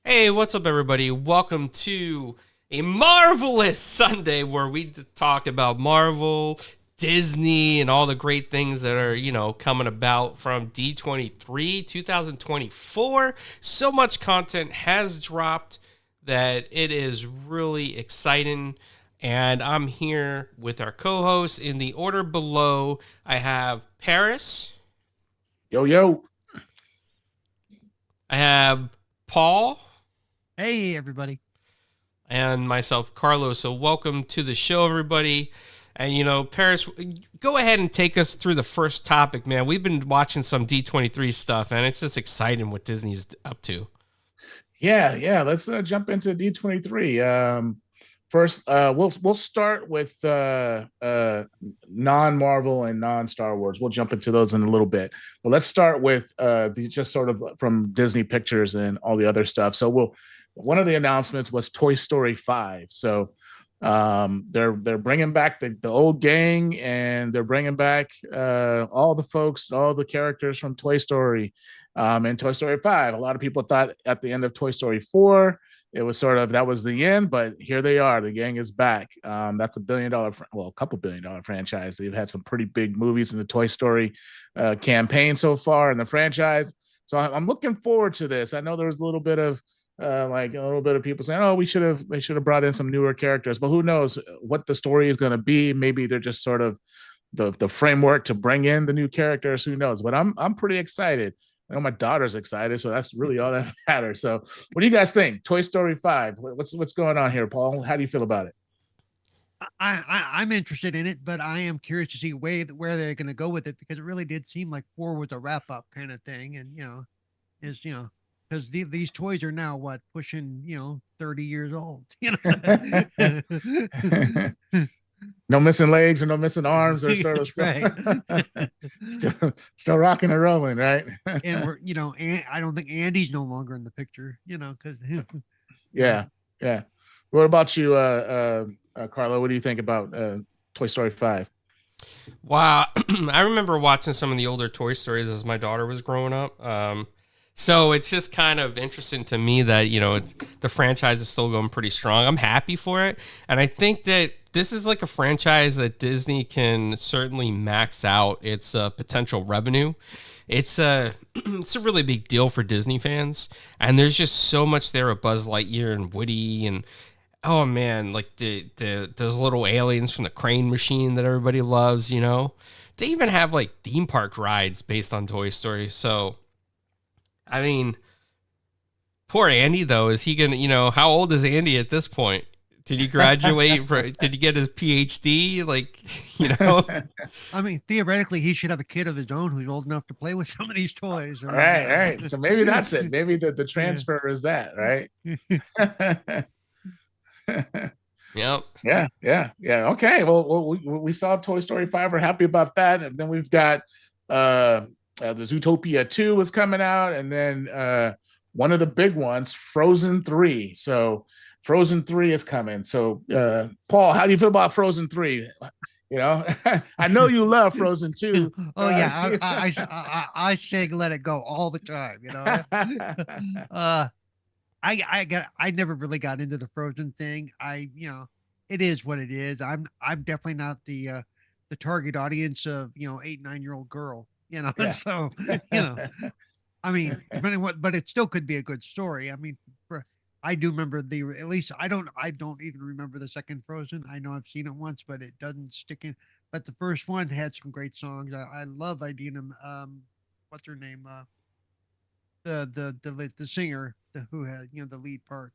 Hey, what's up, everybody? Welcome to a marvelous Sunday where we talk about Marvel, Disney, and all the great things that are, coming about from D23 2024. So much content has dropped that it is really exciting. And I'm here with our co hosts. In the order below, I have Paris, Yo, yo. I have Paul, Hey, everybody. and myself, Carlos. So, welcome to the show, everybody. And, Paris, go ahead and take us through the first topic, man. We've been watching some D23 stuff, and it's just exciting what Disney's up to. Yeah. Let's jump into D23. First, we'll start with non-Marvel and non-Star Wars. We'll jump into those in a little bit, but let's start with just sort of from Disney Pictures and all the other stuff. So one of the announcements was Toy Story 5. So they're bringing back the old gang, and they're bringing back all the folks, all the characters from Toy Story. In Toy Story 5, a lot of people thought at the end of Toy Story 4 it was sort of that was the end, but here they are. The gang is back. That's a a couple $1 billion franchise. They've had some pretty big movies in the Toy Story campaign so far in the franchise. So I'm looking forward to this. I know there was a little bit of people saying, "Oh, they should have brought in some newer characters," but who knows what the story is going to be? Maybe they're just sort of the framework to bring in the new characters. Who knows? But I'm pretty excited. I know my daughter's excited, so that's really all that matters. So, what do you guys think? Toy Story 5. What's going on here, Paul? How do you feel about it? I'm interested in it, but I am curious to see where they're going to go with it because it really did seem like 4 was a wrap up kind of thing, and because these toys are now pushing 30 years old, No missing legs or no missing arms or sort of right. still rocking and rolling, right? And I don't think Andy's no longer in the picture, because yeah. What about you, Carlo? What do you think about Toy Story 5? Wow. I remember watching some of the older Toy Stories as my daughter was growing up. So it's just kind of interesting to me that, the franchise is still going pretty strong. I'm happy for it. And I think that this is like a franchise that Disney can certainly max out its potential revenue. It's a it's a really big deal for Disney fans, and there's just so much there with Buzz Lightyear and Woody, and oh man, like the those little aliens from the Crane machine that everybody loves. They even have like theme park rides based on Toy Story. So I mean, poor Andy though. Is he gonna? How old is Andy at this point? Did he graduate? Did he get his PhD? I mean, theoretically, he should have a kid of his own who's old enough to play with some of these toys. Right. So maybe that's it. Maybe the transfer is that, right? Yep. Yeah. Okay. Well, we saw Toy Story 5. We're happy about that. And then we've got the Zootopia 2 is coming out, and then one of the big ones, Frozen 3. So Frozen 3 is coming. So Paul, how do you feel about Frozen 3? I know you love Frozen 2. Oh yeah, I say let it go all the time. I never really got into the Frozen thing. It is what it is. I'm definitely not the target audience of 8, 9 year old girl. Yeah. So I mean, depending what, but it still could be a good story. I mean, I do remember at least I don't even remember the second Frozen. I know I've seen it once, but it doesn't stick in. But the first one had some great songs. I love Idina. What's her name? The singer who had the lead part,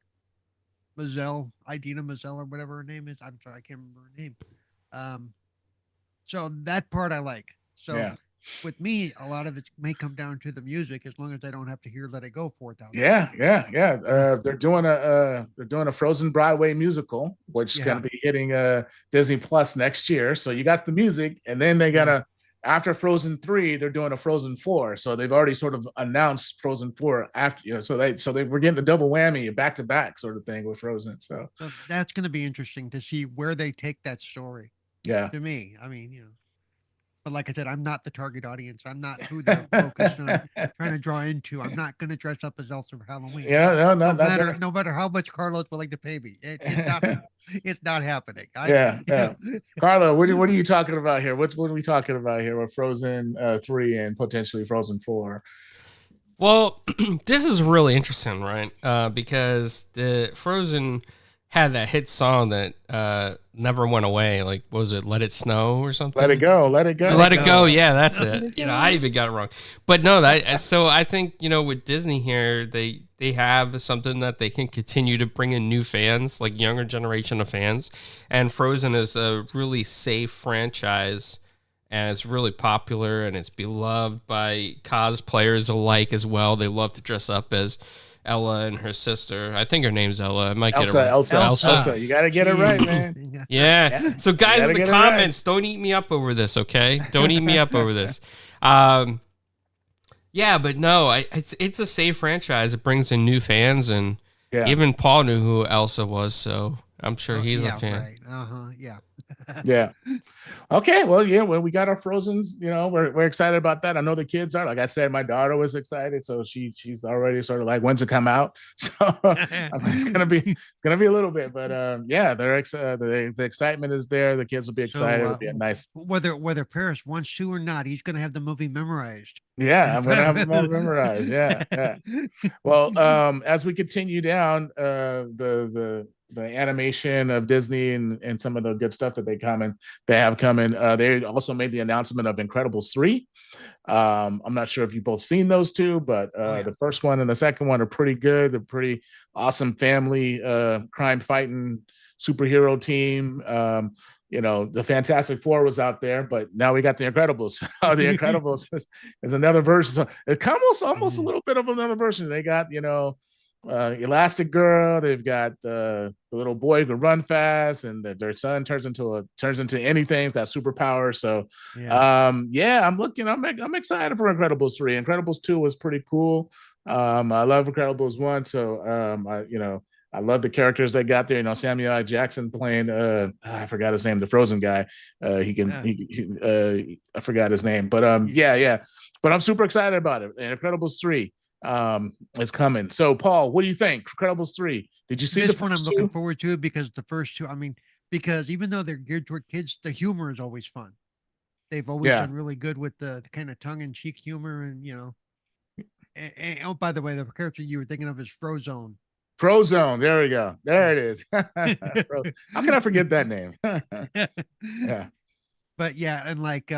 Idina Menzel or whatever her name is. I'm sorry, I can't remember her name. So that part I like. So. Yeah. With me, a lot of it may come down to the music, as long as I don't have to hear "Let It Go" 4,000. Yeah. They're doing a Frozen Broadway musical, which is going to be hitting Disney Plus next year. So you got the music, and then they gotta after Frozen 3, they're doing a Frozen 4. So they've already sort of announced Frozen 4 after. So they were getting a double whammy, back to back sort of thing with Frozen. So that's going to be interesting to see where they take that story. Yeah. To me, I mean, But like I said, I'm not the target audience. I'm not who they're focused on trying to draw into. I'm not going to dress up as Elsa for Halloween. Yeah, No matter how much Carlos willing to pay me, it's not happening. Yeah. Carlo, what are you talking about here? What are we talking about here with Frozen 3 and potentially Frozen 4? Well, this is really interesting, right? Because the Frozen had that hit song that never went away. Like, what was it Let It Snow or something? Let it go. Let it go. Let it go. Yeah, that's it. I even got it wrong. But no, so I think, with Disney here, they have something that they can continue to bring in new fans, like younger generation of fans. And Frozen is a really safe franchise, and it's really popular, and it's beloved by cosplayers alike as well. They love to dress up as Ella and her sister. I think her name's Ella. I might get it right. Elsa. You got to get it right, man. Yeah. So guys in the comments, don't eat me up over this, okay? Don't eat me up over this. Yeah, but no, it's a safe franchise. It brings in new fans, and even Paul knew who Elsa was, so I'm sure he's a fan. Right. Yeah. Yeah. Okay. Well, we got our Frozens. We're excited about that. I know the kids are. Like I said, my daughter was excited, so she's already sort of like, when's it come out? So it's gonna be a little bit, but they're excited. The excitement is there. The kids will be excited. It'll be a nice. Whether Paris wants to or not, he's gonna have the movie memorized. Yeah, I'm gonna have them all memorized. Yeah. Well, as we continue down, the animation of Disney and some of the good stuff that they have coming. They also made the announcement of Incredibles 3. I'm not sure if you've both seen those two, but the first one and the second one are pretty good. They're pretty awesome family crime fighting superhero team. The Fantastic Four was out there, but now we got the Incredibles. The Incredibles is another version. So it's almost a little bit of another version. They got, Elastic Girl. They've got the little boy who can run fast, and their son turns into anything. He's got superpowers. So, I'm excited for Incredibles 3. Incredibles 2 was pretty cool. I love Incredibles 1. So, I love the characters they got there. Samuel L. Jackson playing I forgot his name, the Frozen guy. I forgot his name, but But I'm super excited about it. And Incredibles 3 is coming. So, Paul, what do you think? Incredibles 3. Did you see this one? I'm looking forward to because the first two. Because even though they're geared toward kids, the humor is always fun. They've always done really good with the kind of tongue-in-cheek humor, and oh, by the way, the character you were thinking of is Frozone. Frozone. There we go. There it is. How can I forget that name? Yeah. But yeah, and like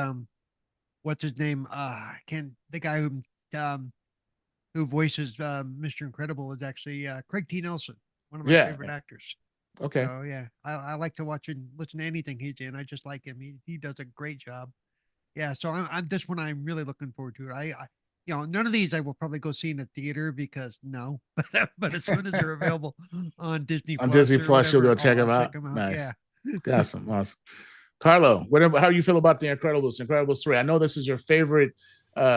what's his name? The guy who voices Mr. Incredible is actually Craig T. Nelson, one of my favorite actors. Okay. So yeah, I like to watch and listen to anything he's in. I just like him. He does a great job. Yeah. So I'm this one I'm really looking forward to. I none of these I will probably go see in a theater because no, but as soon as they're available on Disney Plus, you'll go check them out. Nice. Yeah. Awesome. Carlo, how do you feel about the Incredibles 3? I know this is your favorite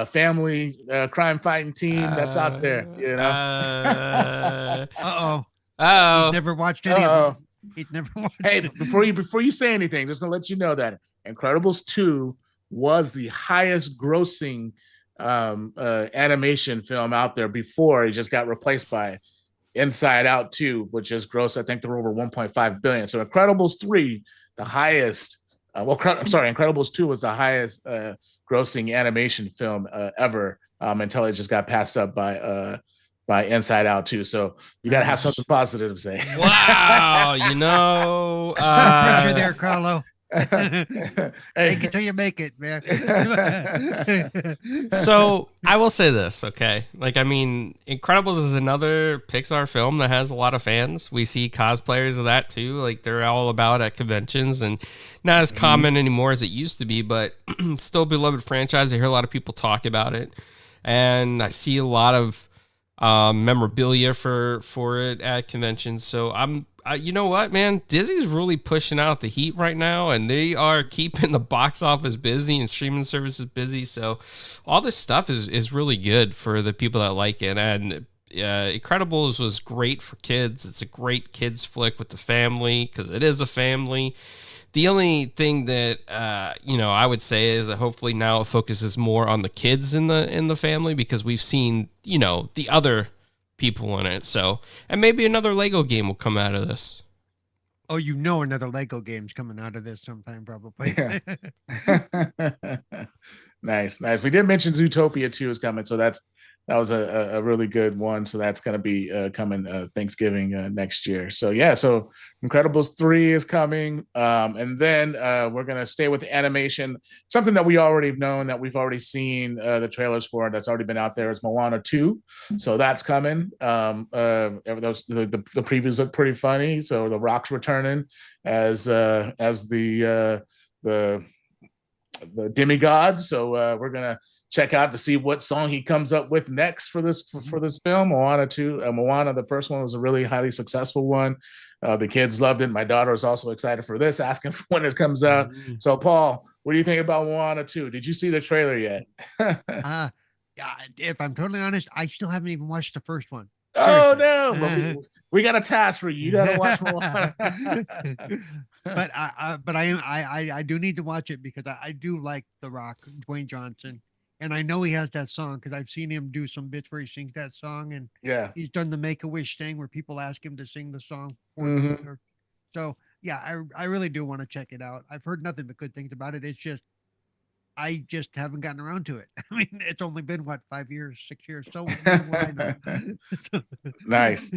family crime fighting team that's out there. He's never watched any of them. He's never watched. Hey, before you say anything, just gonna let you know that Incredibles 2 was the highest grossing animation film out there before it just got replaced by Inside Out 2, which is gross. I think they're over 1.5 billion. So Incredibles 3, the highest. Incredibles 2 was the highest grossing animation film ever until it just got passed up by Inside Out 2. So you got to have something positive to say. Wow, pressure there, Carlo. Make it till you make it, man. So I will say this, okay? Incredibles is another Pixar film that has a lot of fans. We see cosplayers of that too. Like, they're all about at conventions, and not as common anymore as it used to be, but still beloved franchise. I hear a lot of people talk about it, and I see a lot of memorabilia for it at conventions. So you know what, man? Disney's really pushing out the heat right now, and they are keeping the box office busy and streaming services busy. So all this stuff is really good for the people that like it. And Incredibles was great for kids. It's a great kids flick with the family because it is a family. The only thing that I would say is that hopefully now it focuses more on the kids in the family, because we've seen the other people in it. So, and maybe another Lego game will come out of this. Oh, another Lego game's coming out of this sometime, probably. Yeah. Nice. We did mention Zootopia 2 is coming, so that was a really good one. So that's going to be coming Thanksgiving next year. So yeah, so Incredibles 3 is coming, and then we're going to stay with the animation. Something that we already known, that we've already seen the trailers for, that's already been out there, is Moana 2. So that's coming. The previews look pretty funny. So The Rock's returning as the demigod. So we're gonna check out to see what song he comes up with next for this film. Moana 2. Moana, the first one, was a really highly successful one. The kids loved it. My daughter is also excited for this, asking for when it comes out. So Paul, what do you think about Moana 2? Did you see the trailer yet? Yeah, if I'm totally honest, I still haven't even watched the first one. Oh no! But we got a task for you. You got to watch Moana. But I do need to watch it, because I do like The Rock, Dwayne Johnson, and I know he has that song because I've seen him do some bits where he sings that song, and yeah, he's done the Make-A-Wish thing where people ask him to sing the song. So yeah, I really do want to check it out. I've heard nothing but good things about it. It's just I just haven't gotten around to it. I mean, it's only been 5 years, 6 years. So what I know. Nice.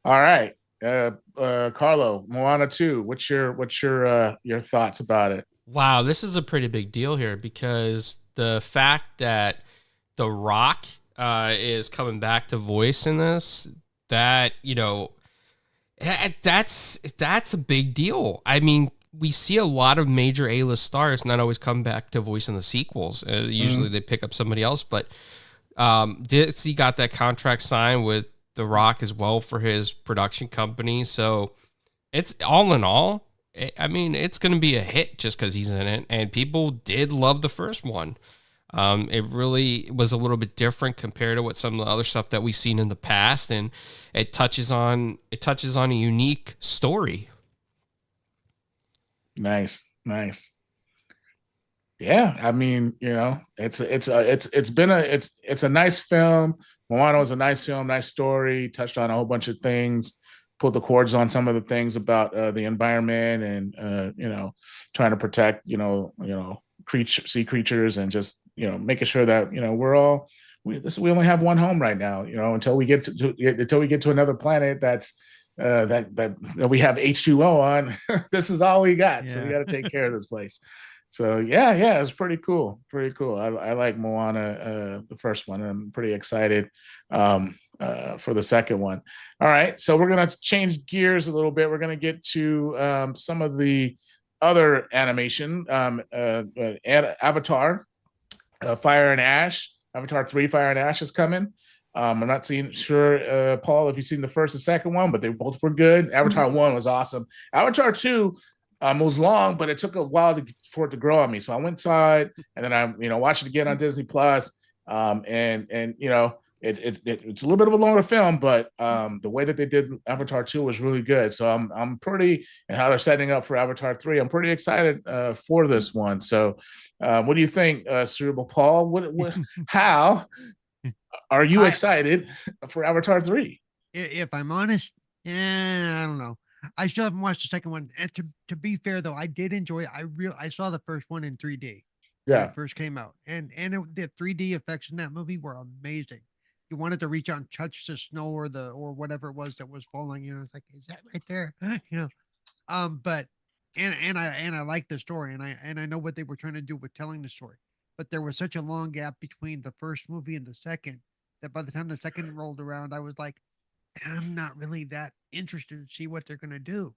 All right, Carlo, Moana 2. What's your thoughts about it? Wow, this is a pretty big deal here, because the fact that The Rock is coming back to voice in this, that's a big deal. I mean, we see a lot of major A-list stars not always come back to voice in the sequels. Usually they pick up somebody else, but Disney got that contract signed with The Rock as well for his production company. So it's all in all, I mean, it's going to be a hit just because he's in it, and people did love the first one. It really was a little bit different compared to what some of the other stuff that we've seen in the past, and it touches on a unique story. Nice. Yeah, I mean, it's a nice film. Moana was a nice film, nice story, touched on a whole bunch of things, pulled the cords on some of the things about the environment, and trying to protect sea creatures, and just making sure that we only have one home right now, until we get to another planet that we have H2O on. This is all we got. So we got to take care of this place. So yeah, it's pretty cool. I like Moana, the first one. I'm pretty excited for the second one. All right, so we're gonna change gears a little bit. We're gonna get to some of the other animation. Avatar, Fire and Ash. Avatar 3, Fire and Ash is coming. I'm not sure, Paul, if you've seen the first and second one, but they both were good. Avatar 1 was awesome. Avatar 2 was long, but it took a while for it to grow on me. So I went inside, and then I watched it again on Disney Plus. And it's a little bit of a longer film, but the way that they did Avatar 2 was really good. So I'm pretty, and how they're setting up for Avatar 3, I'm pretty excited for this one. So what do you think, Cerebral Paul? How are you excited for Avatar 3? If I'm honest, I don't know. I still haven't watched the second one. And to be fair, though, I did enjoy it. I saw the first one in 3D. Yeah, when it first came out, and the 3D effects in that movie were amazing. You wanted to reach out and touch the snow or whatever it was that was falling. It's like, is that right there? But I like the story, and I know what they were trying to do with telling the story. But there was such a long gap between the first movie and the second that by the time the second rolled around, I was like, I'm not really that interested to see what they're going to do.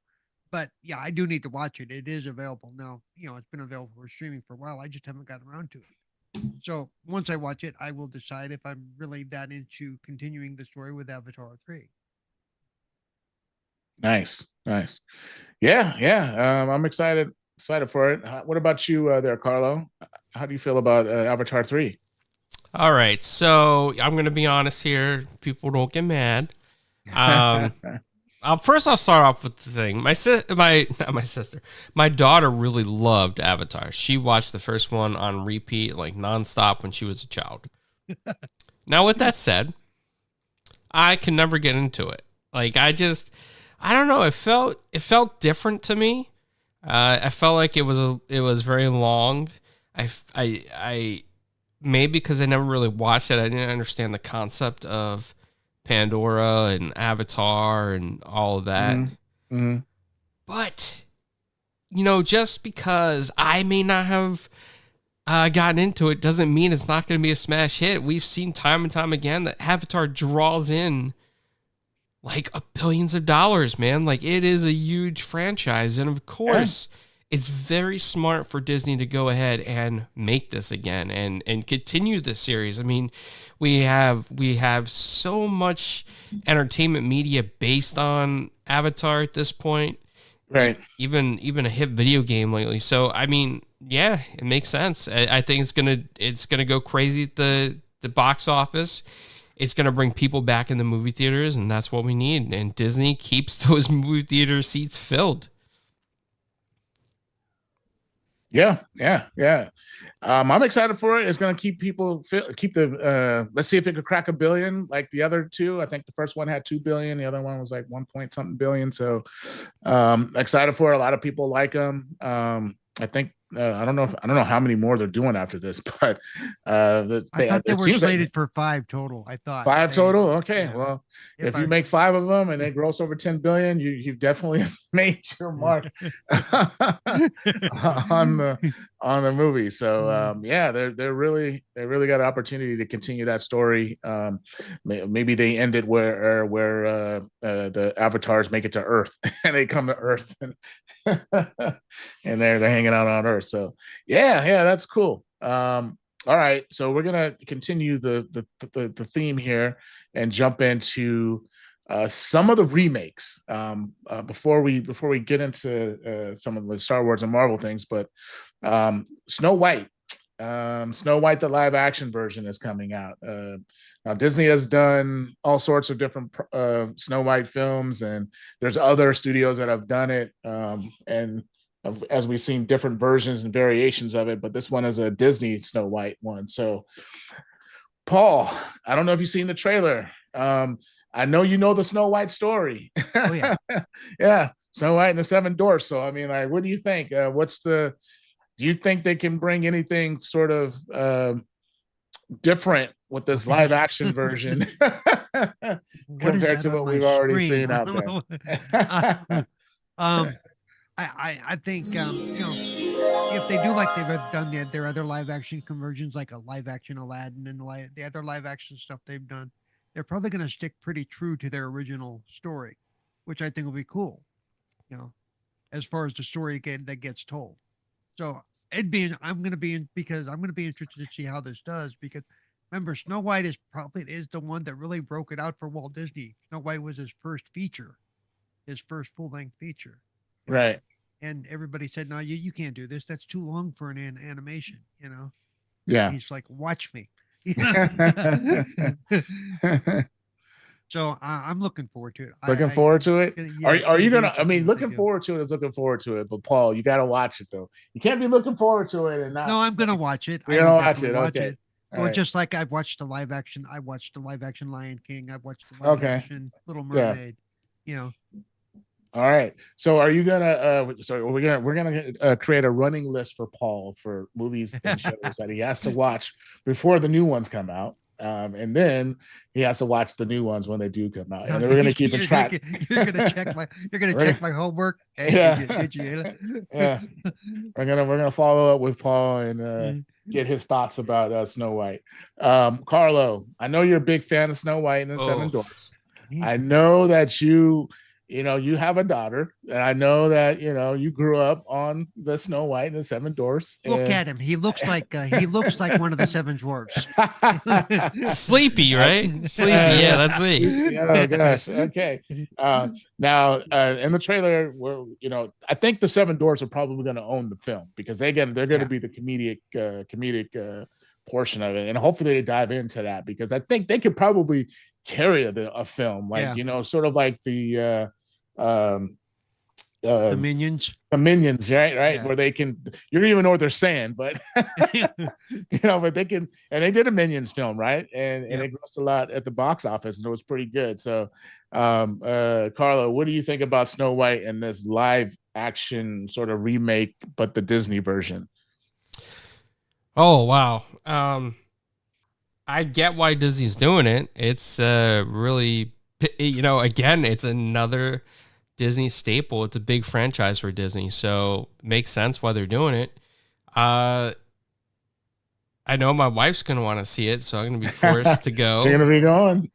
But yeah, I do need to watch it. It is available now. It's been available for streaming for a while. I just haven't gotten around to it. So once I watch it, I will decide if I'm really that into continuing the story with Avatar 3. Nice. Yeah. I'm excited for it. What about you there, Carlo? How do you feel about Avatar 3? All right, so I'm going to be honest here. People don't get mad. First, I'll start off with the thing. Not my sister. My daughter really loved Avatar. She watched the first one on repeat, like nonstop, when she was a child. Now, with that said, I can never get into it. Like, I don't know. It felt different to me. I felt like it was very long. I maybe because I never really watched it, I didn't understand the concept of Pandora and Avatar and all of that. Mm-hmm. But, just because I may not have gotten into it doesn't mean it's not going to be a smash hit. We've seen time and time again that Avatar draws in like billions of dollars, man. Like, it is a huge franchise. And of course, it's very smart for Disney to go ahead and make this again and continue this series. I mean, we have so much entertainment media based on Avatar at this point. Right. Even a hit video game lately. So, I mean, yeah, it makes sense. I think it's gonna go crazy at the box office. It's gonna bring people back in the movie theaters, and that's what we need. And Disney keeps those movie theater seats filled. Yeah. I'm excited for it. It's going to keep let's see if it could crack 1 billion like the other two. I think the first one had 2 billion. The other one was like 1 point something billion. So excited for it. A lot of people like them. I think I don't know how many more they're doing after this, but I thought they were slated for 5 total. I thought 5 total. Okay, yeah. well, if you make 5 of them and they gross over 10 billion, you've definitely made your mark on the movie. So yeah, they're really got an opportunity to continue that story. Maybe they end it where the avatars make it to Earth and they come to Earth and they're hanging out on Earth. So yeah, that's cool. All right, so we're gonna continue the theme here and jump into some of the remakes before we get into some of the Star Wars and Marvel things. But Snow White, the live action version is coming out. Now Disney has done all sorts of different Snow White films, and there's other studios that have done it, and as we've seen different versions and variations of it, but this one is a Disney Snow White one. So, Paul, I don't know if you've seen the trailer. I know you know the Snow White story. Oh yeah, yeah, Snow White and the Seven Dwarfs. So, I mean, like, what do you think? Do you think they can bring anything sort of different with this live action version compared to what we've already seen out there? I think if they do like they've done their other live action conversions, like a live action Aladdin and the other live action stuff they've done, they're probably going to stick pretty true to their original story, which I think will be cool. As far as the story that gets told. So I'm going to be interested to see how this does, because remember, Snow White is the one that really broke it out for Walt Disney. Snow White was his first full length feature. Right. And everybody said, no, you can't do this. That's too long for an animation, Yeah. And he's like, watch me. So I'm looking forward to it. Looking forward to it? Yeah, are you going to, I mean, looking forward to it is looking forward to it, but Paul, you got to watch it though. You can't be looking forward to it and not. No, I'm going to watch it. You're going to watch it. Okay. Well, right. Just like I've watched the live action. I watched the live action Lion King. I've watched the live action Little Mermaid. Yeah. All right. So are you gonna? We're gonna create a running list for Paul for movies and shows that he has to watch before the new ones come out, and then he has to watch the new ones when they do come out. And we're gonna keep it track. You're gonna check my homework. Hey, yeah. Did you yeah. We're gonna follow up with Paul and get his thoughts about Snow White. Carlo, I know you're a big fan of Snow White and the Seven Dwarfs. I know that you have a daughter, and I know that you grew up on the Snow White and the Seven Dwarfs. Look at him; he looks like one of the Seven Dwarfs. Sleepy, right? Sleepy, yeah, that's me. Oh gosh, okay. Now in the trailer, I think the Seven Dwarfs are probably going to own the film, because they're going to be the comedic portion of it, and hopefully they dive into that, because I think they could probably carry a film, like sort of like the The Minions. the minions, right? Yeah. Where they can, you don't even know what they're saying, but but they can, and they did a Minions film, right? And it grossed a lot at the box office, and it was pretty good. So, Carlo, what do you think about Snow White and this live action sort of remake, but the Disney version? Oh wow. I get why Disney's doing it. It's really, again, it's another Disney staple. It's a big franchise for Disney, so it makes sense why they're doing it. I know my wife's gonna want to see it, so I'm gonna be forced to go. You're gonna be going.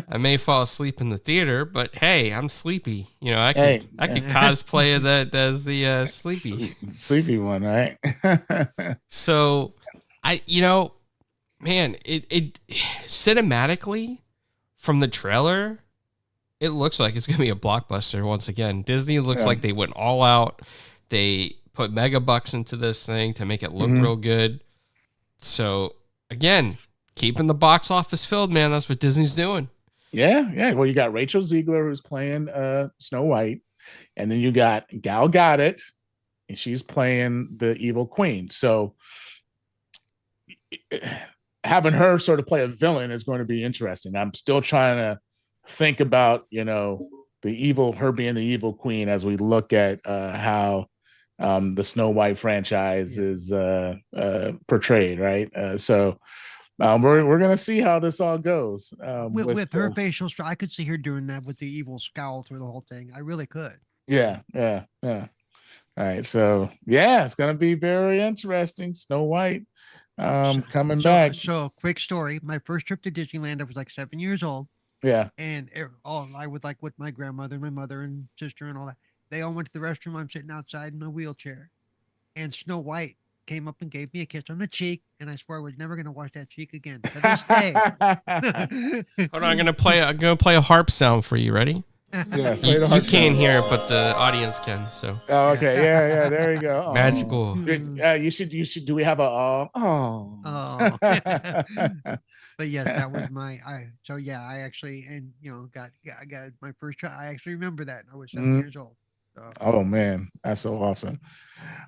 I may fall asleep in the theater, but hey, I'm sleepy. I could cosplay that as the sleepy one, right? So, man, it cinematically from the trailer, it looks like it's gonna be a blockbuster once again. Disney looks like they went all out. They put mega bucks into this thing to make it look real good. So again, keeping the box office filled, man. That's what Disney's doing. Yeah. Well, you got Rachel Ziegler who's playing Snow White, and then you got Gal Gadot, and she's playing the evil queen. So having her sort of play a villain is going to be interesting. I'm still trying to think about, her being the evil queen as we look at how the Snow White franchise is portrayed, right? So we're gonna see how this all goes. With her facial structure, I could see her doing that with the evil scowl through the whole thing. I really could. Yeah. All right, so it's gonna be very interesting. Snow White coming back. So quick story: my first trip to Disneyland, I was like 7 years old. Yeah, and I was like with my grandmother, my mother, and sister, and all that. They all went to the restroom. I'm sitting outside in my wheelchair, and Snow White came up and gave me a kiss on the cheek, and I swear I was never gonna wash that cheek again to this day. Hold on, I'm gonna play a harp sound for you. Ready? Yeah, you can't hear it, but the audience can. So. Oh, okay. Yeah. There you go. Magical. You should. Do we have a? But yes, that was I actually, and I got my first try. I actually remember that. I was 7 years old. So. Oh man, that's so awesome.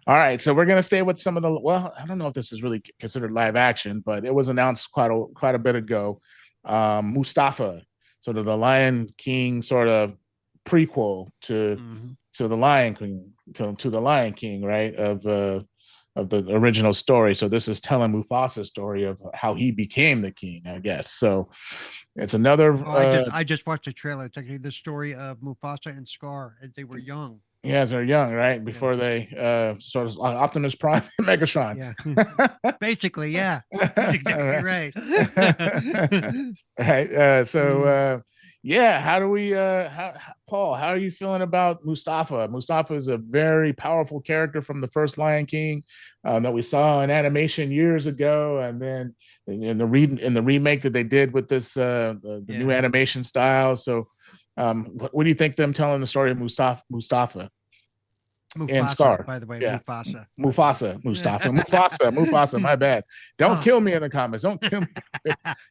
All right, so we're gonna stay with some of the. Well, I don't know if this is really considered live action, but it was announced quite a bit ago. Mustafa, sort of the Lion King sort of prequel to the Lion King, to the Lion King, right? Of the original story. So this is telling Mufasa's story of how he became the king, I guess. So it's another. I just watched the trailer. It's actually the story of Mufasa and Scar as they were young. Yeah, as they're young, right? Before they sort of Optimus Prime and Megatron. Yeah. Basically, yeah. That's exactly right. Right. So how do we Paul, how are you feeling about Mustafa? Mustafa is a very powerful character from the first Lion King that we saw in animation years ago, and then in the remake that they did with this the new animation style. So what do you think them telling the story of Mustafa and Scar? By the way, Mustafa, Mufasa. My bad. Don't kill me in the comments. Don't kill me.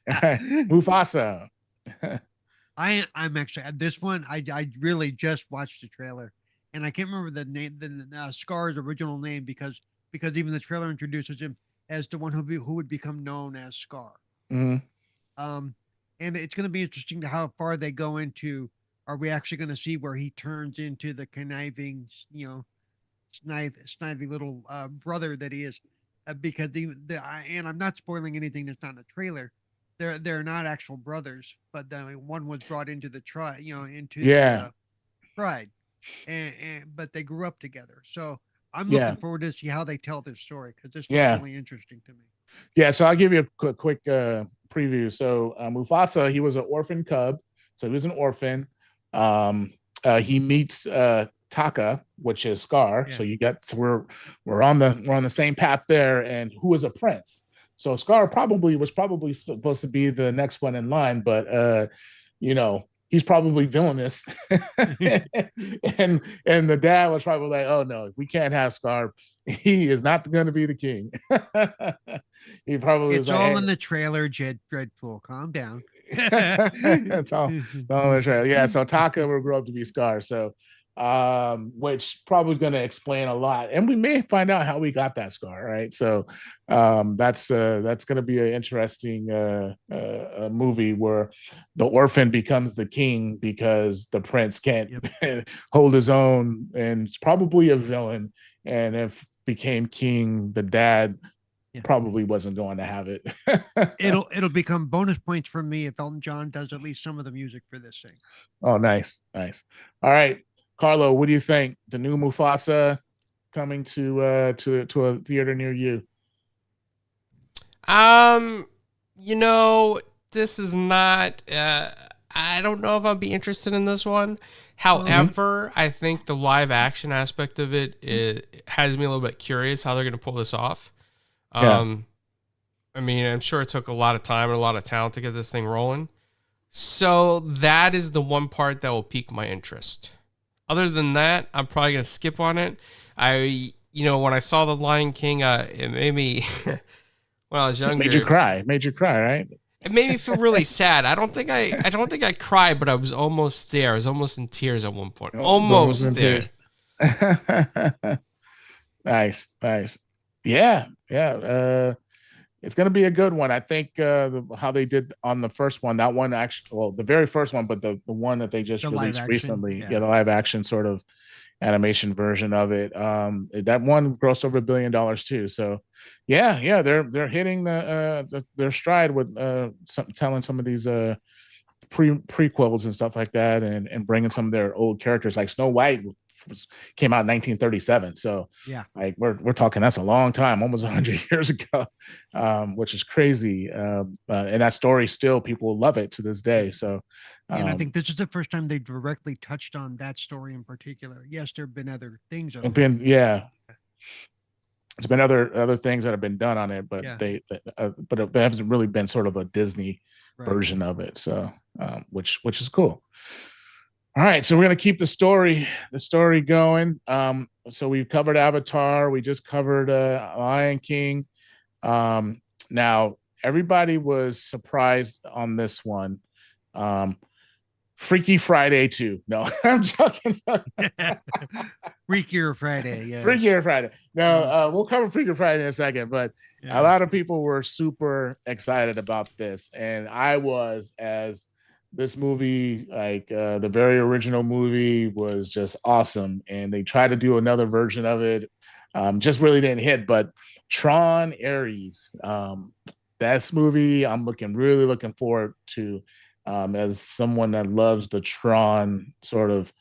Mufasa. I'm actually at this one. I really just watched the trailer, and I can't remember the name, the Scar's original name, because even the trailer introduces him as the one who would become known as Scar. And it's going to be interesting to how far they go into. Are we actually going to see where he turns into the conniving, snivy little brother that he is? Because and I'm not spoiling anything that's not in the trailer. They're not actual brothers, but one was brought into the tribe, the pride, but they grew up together. So I'm looking forward to see how they tell this story, because this is really interesting to me. Yeah, so I'll give you a quick preview. So Mufasa, he was an orphan cub, so he was an orphan. He meets Taka, which is Scar. Yeah. So we're on the same path there, and who is a prince. So Scar was probably supposed to be the next one in line, but he's probably villainous. and the dad was probably like, oh no, we can't have Scar. He is not going to be the king. He probably it's all in the trailer, Dreadful. Calm down. That's all. That's right. Yeah. So Taka will grow up to be Scar. So, which probably going to explain a lot, and we may find out how we got that scar. Right. So, that's going to be an interesting movie where the orphan becomes the king because the prince can't hold his own, and it's probably a villain. And if became king, the dad probably wasn't going to have it. It'll become bonus points for me if Elton John does at least some of the music for this thing. Oh, nice. All right, Carlo, what do you think? The new Mufasa coming to a theater near you? This is not. I don't know if I'll be interested in this one. However, I think the live action aspect of it has me a little bit curious how they're going to pull this off. I mean, I'm sure it took a lot of time and a lot of talent to get this thing rolling. So that is the one part that will pique my interest. Other than that, I'm probably going to skip on it. When I saw The Lion King, it made me, when I was younger. Made you cry, right? It made me feel really sad. I don't think I cried, but I was almost there. I was almost in tears at one point. Almost there. Nice. Yeah. It's going to be a good one. I think how they did on the first one, that one actually, well, the very first one, but the one that they just released recently, the live action sort of animation version of it. That one grossed over $1 billion too. So they're hitting their stride with telling some of these prequels and stuff like that, and bringing some of their old characters like Snow White came out in 1937. So like we're talking, that's a long time, almost 100 years ago, which is crazy. And that story still, people love it to this day. So and I think this is the first time they directly touched on that story in particular. Yes, there have been other things. There's been other things that have been done on it, but but there hasn't really been sort of a Disney version of it. So which is cool. All right, so we're gonna keep the story going. So we've covered Avatar, we just covered Lion King. Now everybody was surprised on this one. Freaky Friday 2. No, I'm joking. Freakier Friday, yeah. Freakier Friday. No, we'll cover Freakier Friday in a second, but a lot of people were super excited about this, and I was, as this movie, like the very original movie, was just awesome, and they tried to do another version of it, just really didn't hit. But Tron Ares, this movie, I'm really looking forward to, as someone that loves the Tron sort of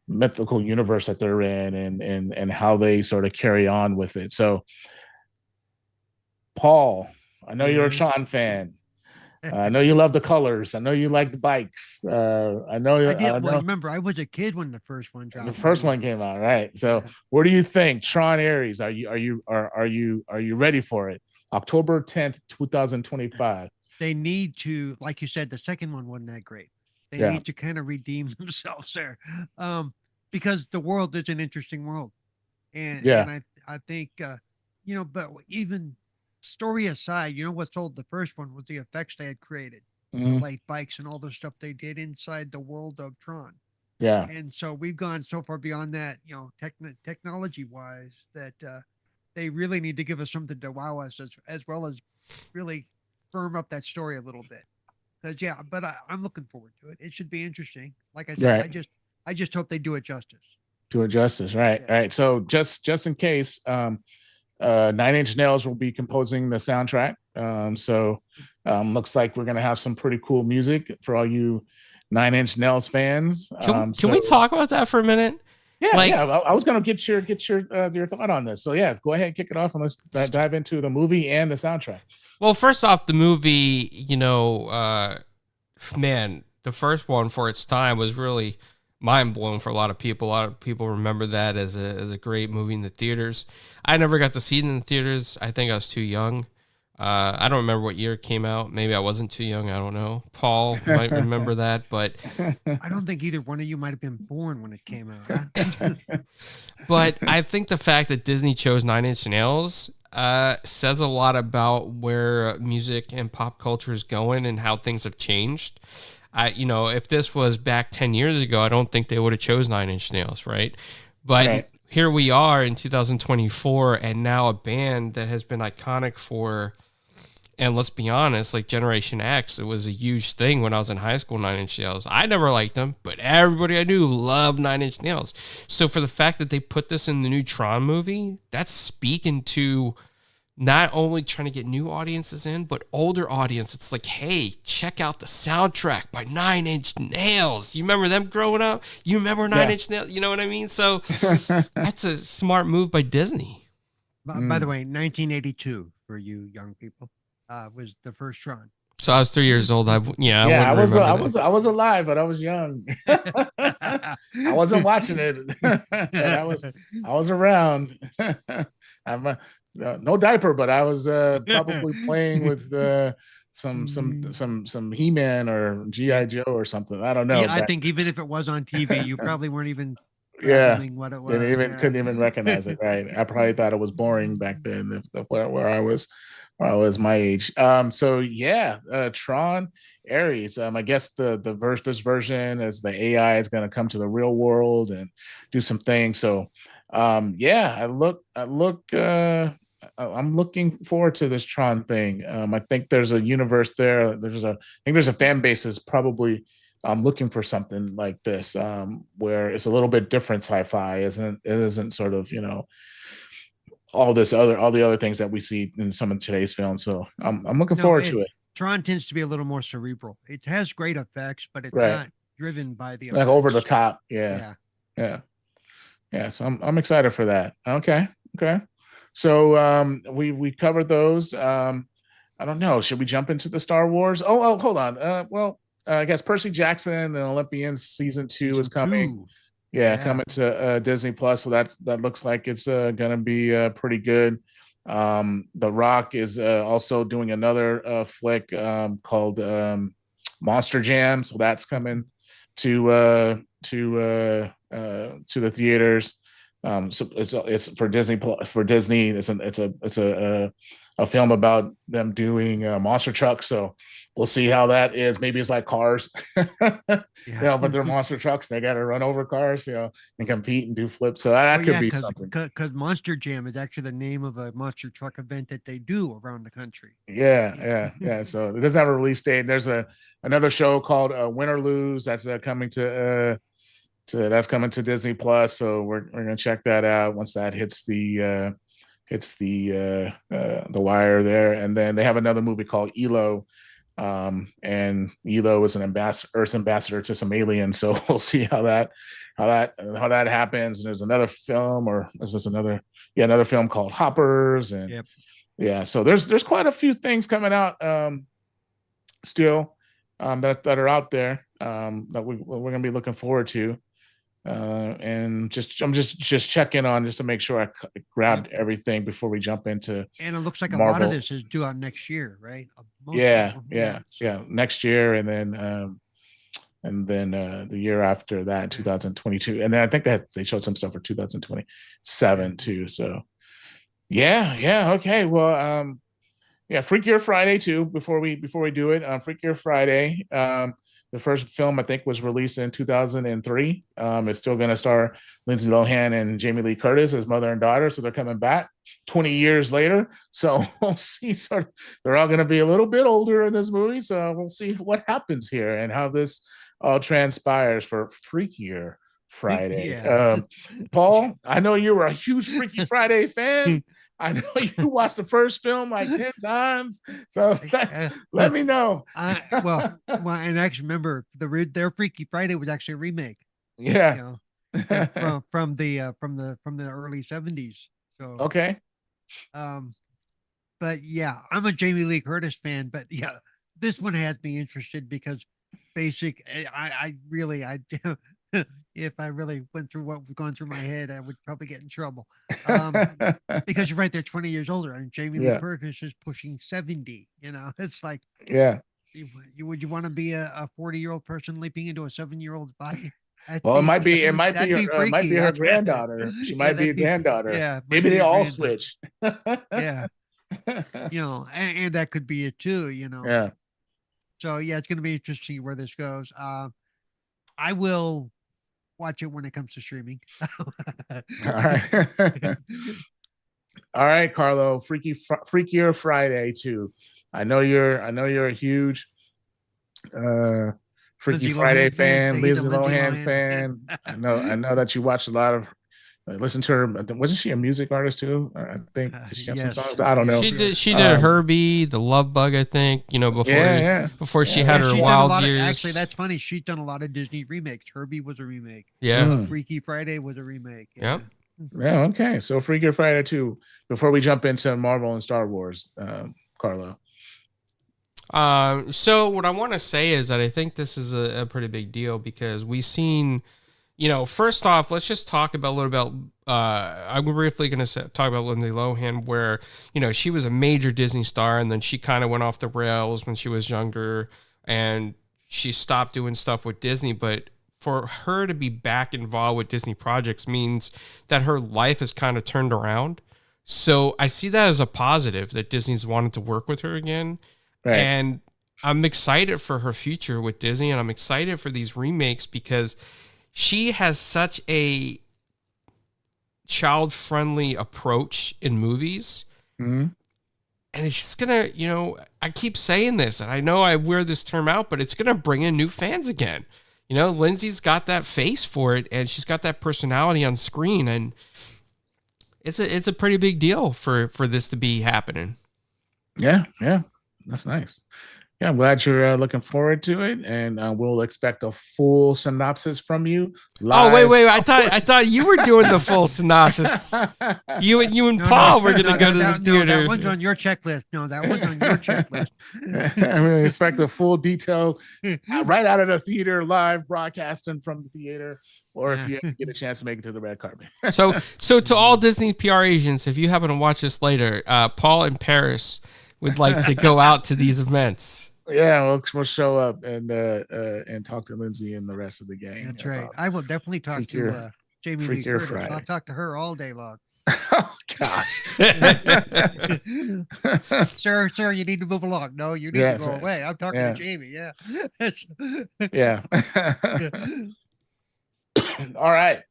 mythical universe that they're in, and how they sort of carry on with it. So, Paul, I know you're a Tron fan. I know you love the colors. I know you like the bikes. I know. I did. Well, remember, I was a kid when the first one dropped. The first one came out, right? So, what do you think, Tron Ares? Are you ready for it? October 10th, 2025. They need to, like you said, the second one wasn't that great. They need to kind of redeem themselves there, because the world is an interesting world, and I think but even story aside, what sold the first one was the effects they had created, the light bikes and all the stuff they did inside the world of Tron. Yeah, and so we've gone so far beyond that, technology wise, that they really need to give us something to wow us, as well as really firm up that story a little bit. Because but I'm looking forward to it. It should be interesting. Like I said, I just hope they do it justice. Right? Yeah. Right. So just in case, 9 Inch Nails will be composing the soundtrack. So looks like we're gonna have some pretty cool music for all you 9 Inch Nails fans. Can we talk about that for a minute? Yeah, I was gonna get your thought on this. So go ahead and kick it off, and let's dive into the movie and the soundtrack. Well, first off, the movie, man, the first one for its time was really mind-blowing for a lot of people. A lot of people remember that as a great movie in the theaters. I never got to see it in the theaters. I think I was too young. I don't remember what year it came out. Maybe I wasn't too young. I don't know. Paul might remember that, but I don't think either one of you might have been born when it came out. But I think the fact that Disney chose 9 Inch Nails, says a lot about where music and pop culture is going and how things have changed. If this was back 10 years ago, I don't think they would have chose Nine Inch Nails, right? But Right. here we are in 2024, and now a band that has been iconic for, and let's be honest, like Generation X, it was a huge thing when I was in high school, Nine Inch Nails. I never liked them, but everybody I knew loved Nine Inch Nails. So for the fact that they put this in the new Tron movie, that's speaking to not only trying to get new audiences in, but older audience. It's like, hey, check out the soundtrack by Nine Inch Nails. You remember them growing up? You remember Nine Inch Nails? You know what I mean? So that's a smart move by Disney. By the way, 1982 for you young people was the first Tron. So I was 3 years old. I was alive, but I was young. I wasn't watching it. But I was around. I'm no diaper, but I was probably playing with some He-Man or GI Joe or something. I don't know. Yeah, I think even if it was on TV, you probably weren't even what it was. Couldn't even recognize it. Right. I probably thought it was boring back then. Where I was my age. Tron Ares. I guess this version is the AI is going to come to the real world and do some things. So I'm looking forward to this Tron thing. I think there's a universe there. I think there's a fan base is probably looking for something like this, where it's a little bit different sci-fi. It isn't sort of, all the other things that we see in some of today's films. So I'm looking forward to it. Tron tends to be a little more cerebral. It has great effects, but it's Right. not driven by the like effects. over the top. Yeah. So I'm excited for that. Okay. So we covered those. I don't know. Should we jump into the Star Wars? Oh, hold on. I guess Percy Jackson and Olympians season 2 is coming. Coming to Disney Plus. So that looks like it's gonna be pretty good. The Rock is also doing another flick called Monster Jam. So that's coming to the theaters. So it's for Disney. It's a film about them doing monster trucks. So we'll see how that is. Maybe it's like Cars, but they're monster trucks. They got to run over cars, and compete and do flips. So that could be something. Because Monster Jam is actually the name of a monster truck event that they do around the country. Yeah. So it doesn't have a release date. There's another show called Win or Lose that's coming to Disney Plus. So we're gonna check that out once that hits the wire there. And then they have another movie called ELO. And ELO is an Earth ambassador to some aliens. So we'll see how that happens. And there's another film, or is this another film called Hoppers. And so there's quite a few things coming out still that are out there that we're gonna be looking forward to. And I'm just checking on just to make sure I grabbed everything before we jump into. And it looks like Marvel. A lot of this is due out next year, right? Next year, and then the year after that, 2022, and then I think that they showed some stuff for 2027 too. So okay. Well, Freak Year Friday too. Before we do it, Freak Year Friday. The first film I think was released in 2003. It's still going to star Lindsay Lohan and Jamie Lee Curtis as mother and daughter. So they're coming back 20 years later. So we'll see. They're all going to be a little bit older in this movie. So we'll see what happens here and how this all transpires for Freak Year Friday. Paul, I know you were a huge Freaky Friday fan. I know you watched the first film like 10 times, so let me know. Well, and actually, remember their Freaky Friday was actually a remake. From the early 70s. So okay. But yeah, I'm a Jamie Lee Curtis fan, but this one has me interested because I really if I really went through what was going through my head, I would probably get in trouble. Because you're right, they're 20 years older, and Jamie Lee Curtis is pushing 70. It's like, would you want to be a 40-year-old person leaping into a 7-year-old's body? I Well, it think might be that'd be freaky. her That's granddaughter. She yeah, might be a that'd be granddaughter. yeah, might Maybe be they a all granddaughter. switch. Yeah, and that could be it too. Yeah. So yeah, it's gonna be interesting where this goes. I will watch it when it comes to streaming. All right. All right, Carlo. Freakier Friday too. I know you're a huge Freaky Lindsay Friday Lohan fan. fan, He's a Lindsay Lindsay Lohan Lohan fan. I know that you watched a lot of listen to her. Wasn't she a music artist too? I think did she have some Yes, songs? I don't know. yes, She yes. did. She did Herbie, the Love Bug, I think. Yeah, Before she yeah. had Yeah, her she's done a wild lot of. years. Actually, that's funny. She's done a lot of Disney remakes. Herbie was a remake. Yeah. Mm. Freaky Friday was a remake. Yep. Yeah, okay. So Freakier Friday too. Before we jump into Marvel and Star Wars, Carlo. So what I want to say is that I think this is a pretty big deal because we've seen, first off, let's just talk about a little about. I'm briefly going to talk about Lindsay Lohan, where she was a major Disney star, and then she kind of went off the rails when she was younger, and she stopped doing stuff with Disney. But for her to be back involved with Disney projects means that her life has kind of turned around. So I see that as a positive that Disney's wanted to work with her again. Right. And I'm excited for her future with Disney, and I'm excited for these remakes because she has such a child-friendly approach in movies. Mm-hmm. And it's just going to, I keep saying this, and I know I wear this term out, but it's going to bring in new fans again. Lindsay's got that face for it, and she's got that personality on screen, and it's a pretty big deal for this to be happening. Yeah. That's nice. Yeah, I'm glad you're looking forward to it, and we'll expect a full synopsis from you. Live. Oh wait! I thought you were doing the full synopsis. You and Paul were gonna go to the theater. No, that one's on your checklist. No, that was on your checklist. We expect a full detail right out of the theater, live broadcasting from the theater, or if you get a chance to make it to the red carpet. So to all Disney PR agents, if you happen to watch this later, Paul and Paris would like to go out to these events. Yeah, we'll show up and talk to Lindsay and the rest of the gang. That's right. I will definitely talk to Jamie Lee Curtis. Friday. I'll talk to her all day long. Oh gosh. Sir, you need to move along. No, you need to go away. I'm talking to Jamie. Yeah. Yeah. All right.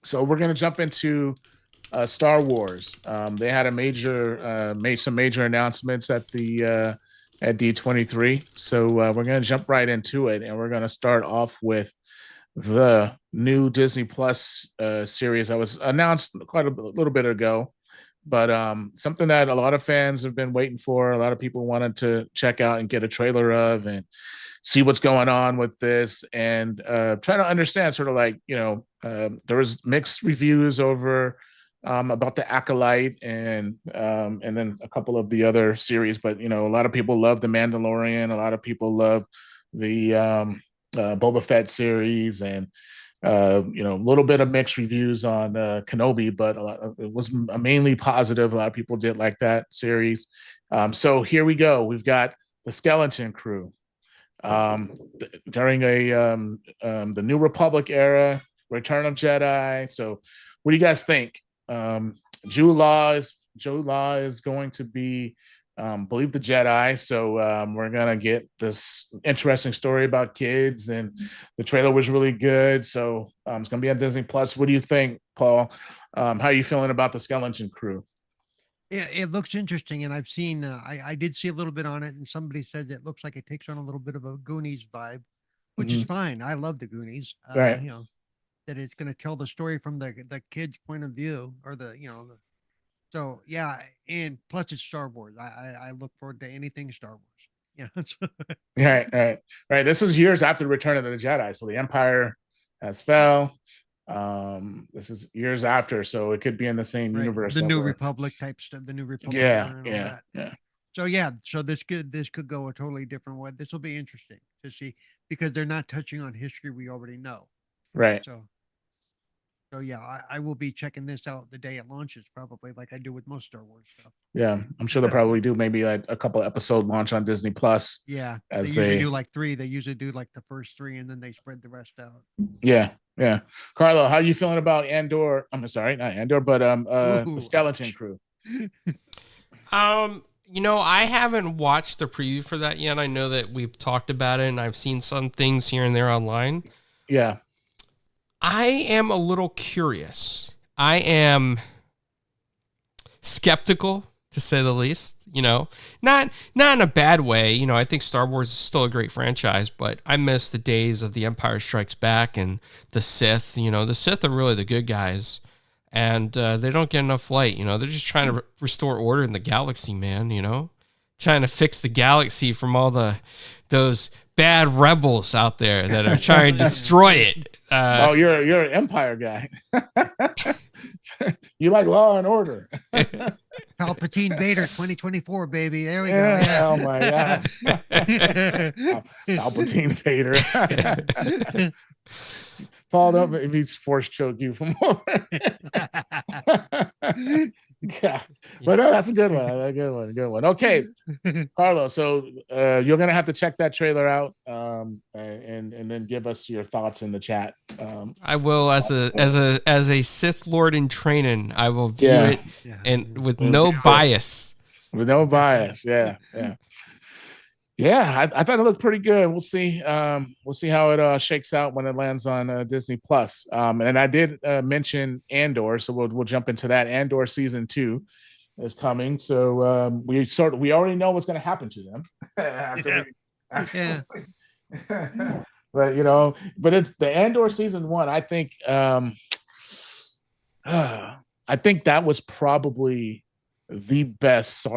So we're gonna jump into Star Wars. They had made some major announcements at the at D23. So we're going to jump right into it, and we're going to start off with the new Disney Plus series that was announced quite a little bit ago, but something that a lot of fans have been waiting for. A lot of people wanted to check out and get a trailer of and see what's going on with this, and try to understand sort of like, there was mixed reviews over about the Acolyte and then a couple of the other series, but a lot of people love the Mandalorian, a lot of people love the Boba Fett series, and a little bit of mixed reviews on Kenobi, but it was mainly positive. A lot of people did like that series. So here we go. We've got the Skeleton Crew during the New Republic era, Return of Jedi. So what do you guys think? Jude Law is going to be believe the Jedi, so we're gonna get this interesting story about kids, and the trailer was really good, so it's gonna be on Disney Plus. What do you think, Paul? How are you feeling about the Skeleton Crew? Yeah, it looks interesting, and I've seen I did see a little bit on it, and somebody said it looks like it takes on a little bit of a Goonies vibe, which is fine. I love the Goonies. Right. That it's going to tell the story from the kid's point of view, or so yeah, and plus it's Star Wars. I look forward to anything Star Wars. Yeah. Right. This is years after the Return of the Jedi, so the Empire has fell. This is years after, so it could be in the same universe. The New Republic type stuff. The New Republic. Yeah. So this could go a totally different way. This will be interesting to see because they're not touching on history we already know. Right. So So yeah, I will be checking this out the day it launches, probably like I do with most Star Wars stuff. Yeah, I'm sure they'll probably do maybe like a couple episode launch on Disney Plus. Yeah, as they usually they do like 3. They usually do like the first 3, and then they spread the rest out. Yeah, yeah. Carlo, how are you feeling about Andor? I'm sorry, not Andor, but the Skeleton Ouch. Crew. I haven't watched the preview for that yet. I know that we've talked about it, and I've seen some things here and there online. Yeah, I am a little curious. I am skeptical, to say the least. Not in a bad way. I think Star Wars is still a great franchise, but I miss the days of The Empire Strikes Back and the Sith. The Sith are really the good guys, and they don't get enough light. They're just trying to restore order in the galaxy, man. Trying to fix the galaxy from all those bad rebels out there that are trying to destroy it. You're an Empire guy. You like Law and Order. Palpatine Vader 2024, baby. There we go. Yeah. Oh my gosh. Palpatine Vader. Followed up, it means force choke you from over. Yeah, but no, that's a good one. A good one. Okay, Carlos. So you're gonna have to check that trailer out, and then give us your thoughts in the chat. I will, as a Sith Lord in training, I will view it and with no bias. With no bias, yeah. I thought it looked pretty good. We'll see. We'll see how it shakes out when it lands on Disney Plus. And I did mention Andor, so we'll jump into that. Andor season 2 is coming, so we already know what's going to happen to them. But it's the Andor season 1. I think that was probably the best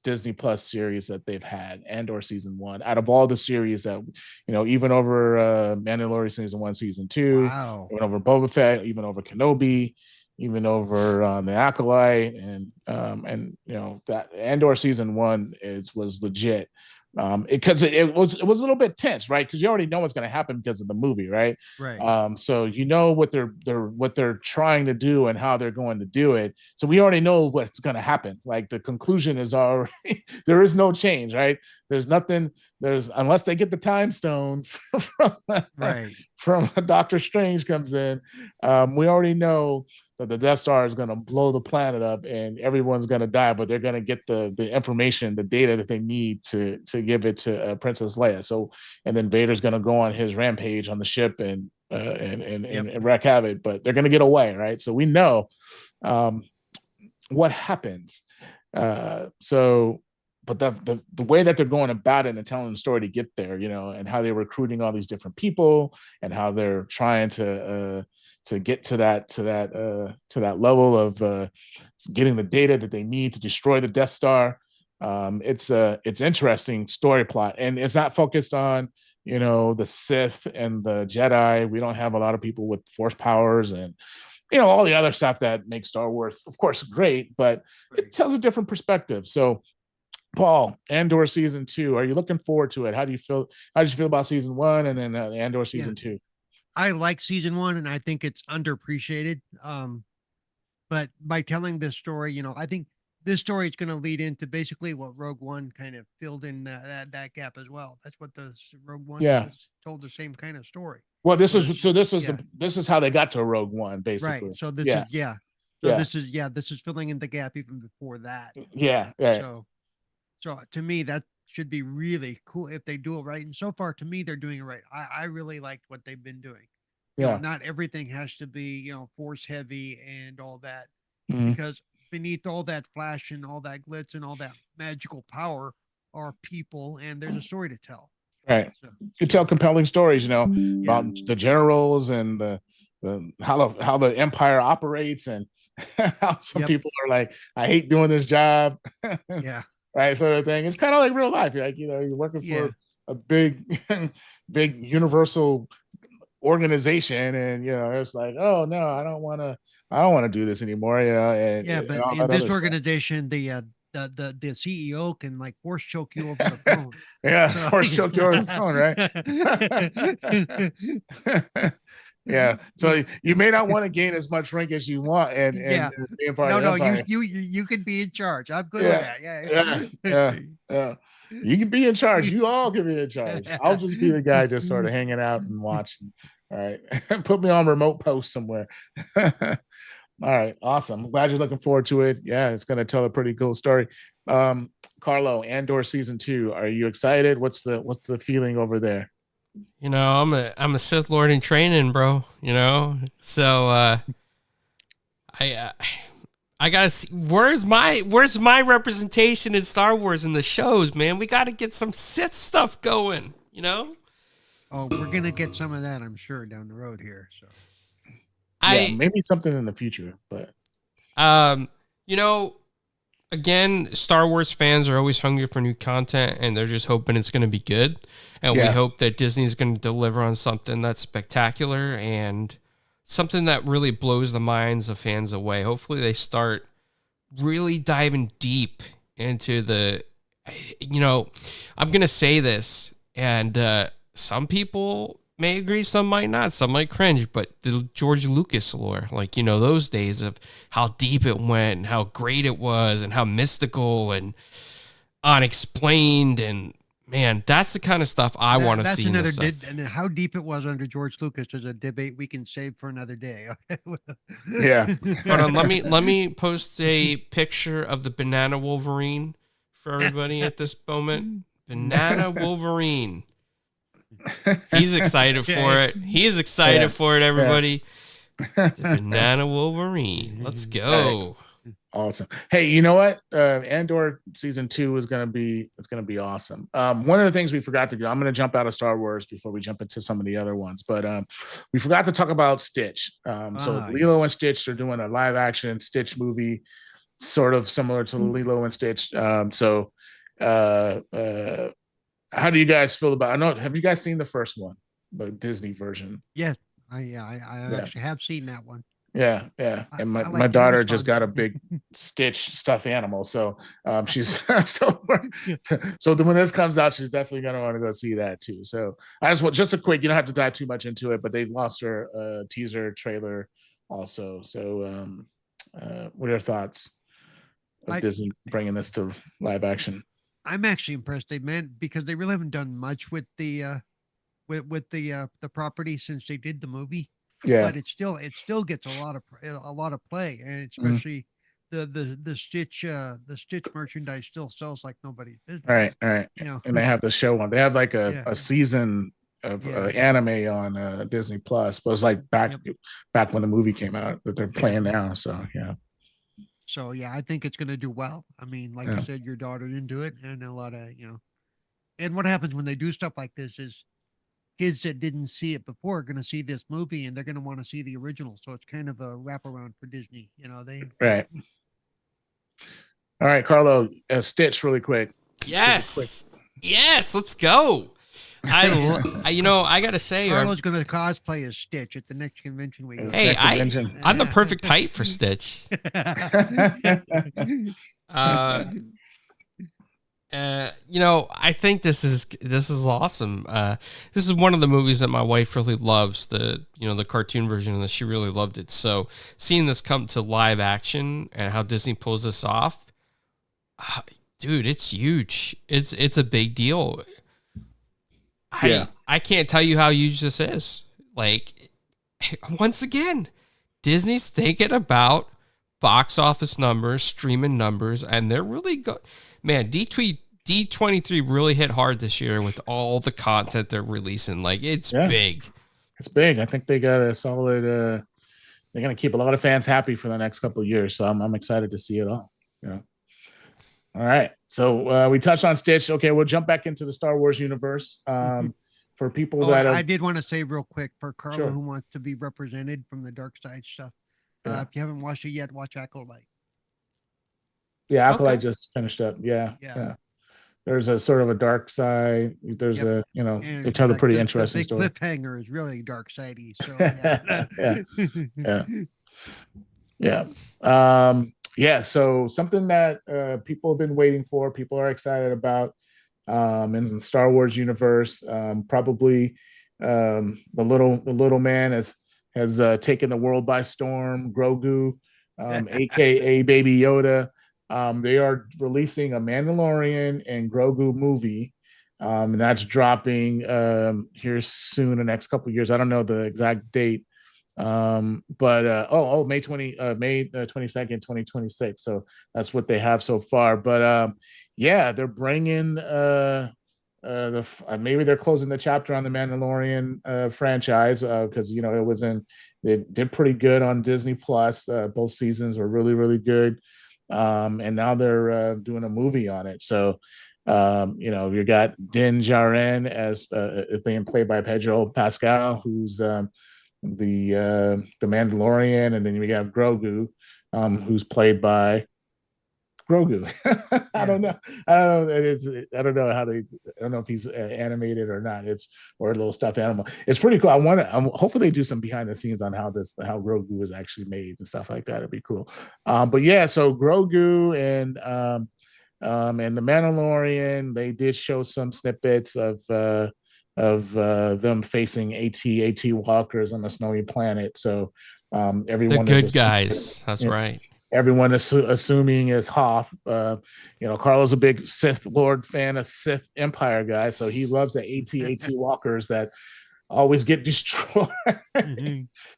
Disney Plus series that they've had. Andor season 1, out of all the series that even over Mandalorian season 1, season 2, even over Boba Fett, even over Kenobi, even over the Acolyte, and that Andor season 1 was legit. Because it was a little bit tense, right? Because you already know what's going to happen because of the movie, right? Right. So what they're trying to do and how they're going to do it. So we already know what's going to happen. Like the conclusion is already there is no change, right? There's nothing. Unless they get the time stone from Doctor Strange comes in. We already know that the Death Star is going to blow the planet up and everyone's going to die, but they're going to get the information, the data that they need to give it to Princess Leia. So, and then Vader's going to go on his rampage on the ship and wreak havoc, but they're going to get away, right? So we know what happens. But the way that they're going about it and telling the story to get there, and how they're recruiting all these different people and how they're trying to get to that level of getting the data that they need to destroy the Death Star. It's interesting story plot, and it's not focused on the Sith and the Jedi. We don't have a lot of people with force powers and all the other stuff that makes Star Wars, of course, great, but it tells a different perspective. So, Paul, Andor season 2, are you looking forward to it? How did you feel about season 1 and then Andor season 2? I like season 1, and I think it's underappreciated. But by telling this story, I think this story is going to lead into basically what Rogue One kind of filled in that gap as well. That's what the Rogue One told, the same kind of story. Well, this is how they got to Rogue One, basically. Right. So this is filling in the gap even before that. Yeah. Right. So to me, that should be really cool if they do it right. And so far, to me, they're doing it right. I really liked what they've been doing. Not everything has to be, force heavy and all that, because beneath all that flash and all that glitz and all that magical power are people, and there's a story to tell. Right. You tell compelling stories, about the generals and how the Empire operates, and how some people are like, I hate doing this job. Right, sort of thing. It's kind of like real life. You're like, you're working for a big universal organization, and it's like, oh no, I don't want to do this anymore. But in this organization, the CEO can like force choke you over the phone. Force choke you over the phone, right? Yeah. So you may not want to gain as much rank as you want and being part of the Empire. You can be in charge. I'm good with Yeah. that. Yeah. You can be in charge. You all can be in charge. I'll just be the guy just sort of hanging out and watching. All right. Put me on remote post somewhere. All right, awesome. I'm glad you're looking forward to it. Yeah, it's going to tell a pretty cool story. Carlo, Andor season 2. Are you excited? What's the feeling over there? You know, I'm a Sith Lord in training, bro. You know, so I gotta see where's my representation in Star Wars in the shows, man. We got to get some Sith stuff going. You know. Oh, we're gonna get some of that, I'm sure, down the road here. So. Yeah, maybe something in the future, but you know, again, Star Wars fans are always hungry for new content, and they're just hoping it's going to be good. And we hope that Disney's going to deliver on something that's spectacular and something that really blows the minds of fans away. Hopefully, they start really diving deep into the. You know, I'm going to say this, and some people may agree, some might not, some might cringe, but the George Lucas lore, like, you know, those days of how deep it went and how great it was and how mystical and unexplained, and man, that's the kind of stuff I want to see. That's another and how deep it was under George Lucas is a debate we can save for another day. Yeah. Hold on, let me post a picture of the banana Wolverine for everybody at this moment. Banana Wolverine. He's excited for it. He is excited for it, everybody. The banana Wolverine. Let's go. Awesome. Hey, you know what? Andor season 2 is gonna be awesome. One of the things we forgot to do, I'm gonna jump out of Star Wars before we jump into some of the other ones, but we forgot to talk about Stitch. So Lilo and Stitch are doing a live action Stitch movie, sort of similar to Lilo and Stitch. How do you guys feel about? I know. Have you guys seen the first one, the Disney version? Yes, I actually have seen that one. Yeah. And my daughter just got a big Stitch stuffed animal, so she's so when this comes out, she's definitely gonna want to go see that too. So I just a quick. You don't have to dive too much into it, but they've lost her teaser trailer also. So what are your thoughts of Disney bringing this to live action? I'm actually impressed, because they really haven't done much with the property since they did the movie. Yeah, but it still gets a lot of play, and especially the Stitch merchandise still sells like nobody's business. All right. You know, and they have the show on. They have like a season of anime on Disney Plus, but it was like back when the movie came out that they're playing now. So yeah. So yeah, I think it's going to do well. I mean, like you said, your daughter's into it, and a lot of And what happens when they do stuff like this is kids that didn't see it before are going to see this movie, and they're going to want to see the original. So it's kind of a wraparound for Disney. Right. All right, Carlo, Stitch, really quick. Yes, let's go. I gotta say, Carlo's going to cosplay as Stitch at the next convention we go. Hey, I'm the perfect height for Stitch. I think this is awesome. This is one of the movies that my wife really loves. The cartoon version of this, she really loved it. So seeing this come to live action and how Disney pulls this off, dude, it's huge. It's a big deal. I can't tell you how huge this is. Like, once again, Disney's thinking about box office numbers, streaming numbers, and they're really good. Man, D23 really hit hard this year with all the content they're releasing. Like, it's big. It's big. I think they got a solid. They're going to keep a lot of fans happy for the next couple of years. So I'm excited to see it all. Yeah. All right. So we touched on Stitch. Okay, we'll jump back into the Star Wars universe. For people I did want to say real quick for Carlo who wants to be represented from the dark side stuff. If you haven't watched it yet, watch Acolyte. Yeah, Acolyte just finished up. Yeah. There's a sort of a dark side. There's they tell a pretty interesting story. The cliffhanger is really dark sidey. So So something that people have been waiting for, people are excited about in the Star Wars universe. Probably the little man, as has taken the world by storm. Grogu, aka Baby Yoda. They are releasing a Mandalorian and Grogu movie. And that's dropping here soon, the next couple of years. I don't know the exact date. But May 22nd, 2026. So that's what they have so far. But yeah, they're bringing maybe they're closing the chapter on the Mandalorian franchise because they did pretty good on Disney Plus. Both seasons were really, really good. And now they're doing a movie on it. So you got Din Djarin as being played by Pedro Pascal, who's the Mandalorian, and then we have Grogu, who's played by Grogu. I don't know. I don't know how I don't know if he's animated or not. Or a little stuffed animal. It's pretty cool. Hopefully they do some behind the scenes on how Grogu is actually made and stuff like that. It'd be cool. But yeah, so Grogu and the Mandalorian, they did show some snippets of them facing AT walkers on a snowy planet. So everyone, the good guys. That's right. Everyone is assuming is Hoth. Carlo's a big Sith Lord fan, a Sith Empire guy, so he loves the AT walkers that always get destroyed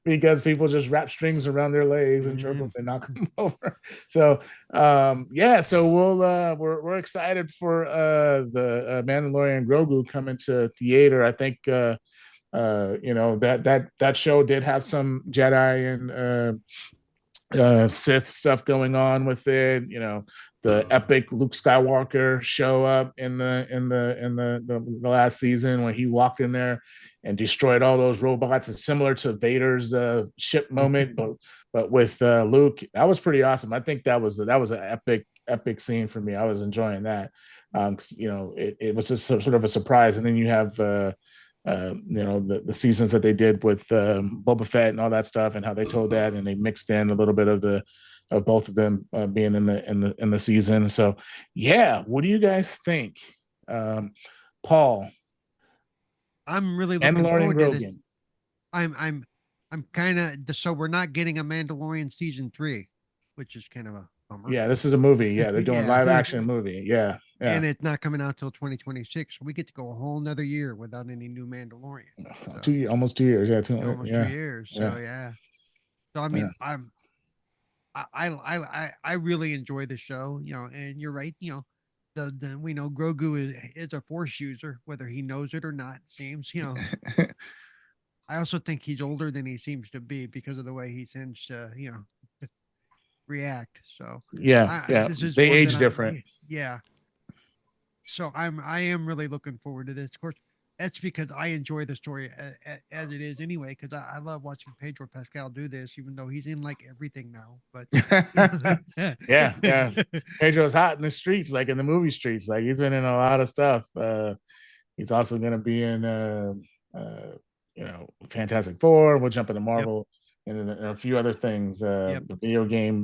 because people just wrap strings around their legs and jerk them and knock them over. So so we're excited for the Mandalorian Grogu coming to theater. I think that show did have some Jedi and Sith stuff going on with it. The epic Luke Skywalker show up in the last season when he walked in there and destroyed all those robots. It's similar to Vader's ship moment, but with Luke. That was pretty awesome. I think that was an epic scene for me. I was enjoying that. It was just sort of a surprise. And then you have the seasons that they did with Boba Fett and all that stuff, and how they told that, and they mixed in a little bit of both of them being in the season. So yeah, what do you guys think, Paul? I'm really looking forward to this. I'm kind of, so we're not getting a Mandalorian season 3, which is kind of a bummer. Yeah, this is a movie. Yeah, they're doing live action movie. Yeah. And it's not coming out till 2026. So we get to go a whole nother year without any new Mandalorian. So, almost 2 years. Yeah, 2 years. So yeah. So I mean, I really enjoy the show. And you're right. We know Grogu is a Force user, whether he knows it or not. Seems. I also think he's older than he seems to be because of the way he tends to react. So yeah, they age different. Yeah. So I am really looking forward to this. Of course, that's because I enjoy the story as it is anyway, because I love watching Pedro Pascal do this, even though he's in like everything now. But yeah. Pedro's hot in the streets, like in the movie streets. Like he's been in a lot of stuff. He's also going to be in Fantastic Four. We'll jump into Marvel. And a few other things, the video game,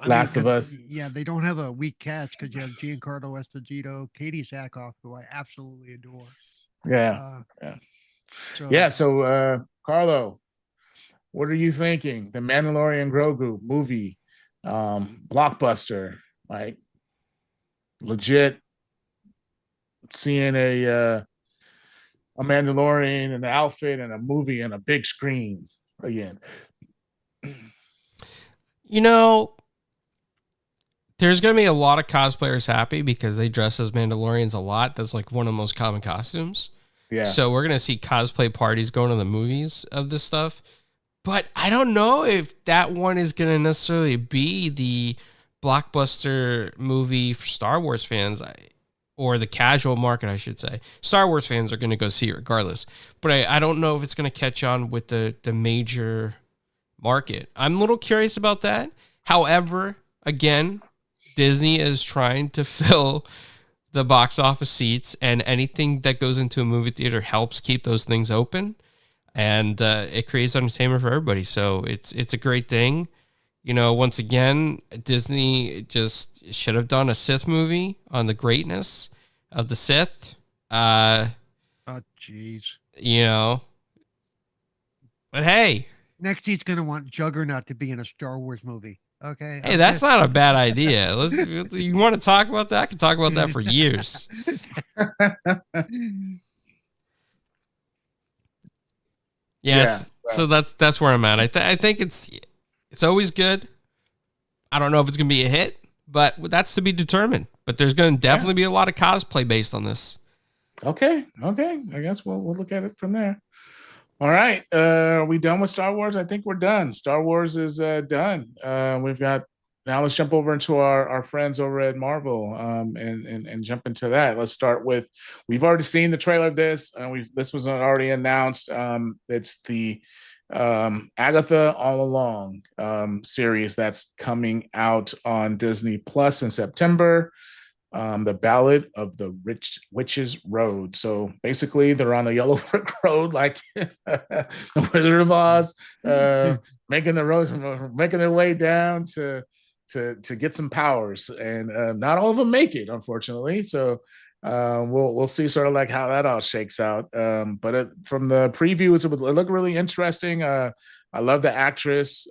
Last of Us. Yeah, they don't have a weak cast because you have Giancarlo Esposito, Katie Sackhoff, who I absolutely adore. So Carlo, what are you thinking? The Mandalorian Grogu movie, blockbuster, like legit. Seeing a Mandalorian and the outfit and a movie and a big screen again. There's going to be a lot of cosplayers happy because they dress as Mandalorians a lot. That's like one of the most common costumes. Yeah. So we're going to see cosplay parties going to the movies of this stuff. But I don't know if that one is going to necessarily be the blockbuster movie for Star Wars fans. Or the casual market, I should say. Star Wars fans are going to go see it regardless. But I don't know if it's going to catch on with the major market. I'm a little curious about that. However, again, Disney is trying to fill the box office seats, and anything that goes into a movie theater helps keep those things open. And it creates entertainment for everybody. So it's a great thing. Once again, Disney just should have done a Sith movie on the greatness of the Sith. Oh, jeez. But hey, Next, he's going to want Juggernaut to be in a Star Wars movie. Okay. hey, that's not a bad idea. You want to talk about that? I can talk about that for years. Yes. Yeah. So that's where I'm at. I think it's always good. I don't know if it's gonna be a hit, but that's to be determined. But there's going to definitely be a lot of cosplay based on this. Okay. I guess we'll look at it from there. All right. Are we done with Star Wars? I think we're done. Star Wars is done. We've got now. Let's jump over into our friends over at Marvel and jump into that. Let's start with. We've already seen the trailer of this. This was already announced. It's the Agatha All Along series that's coming out on Disney Plus in September. The Ballad of the Witch's Road. So basically, they're on a yellow brick road, like the Wizard of Oz, making their way down to get some powers, and not all of them make it, unfortunately. So we'll see sort of like how that all shakes out. But from the previews, it looked really interesting. I love the actress.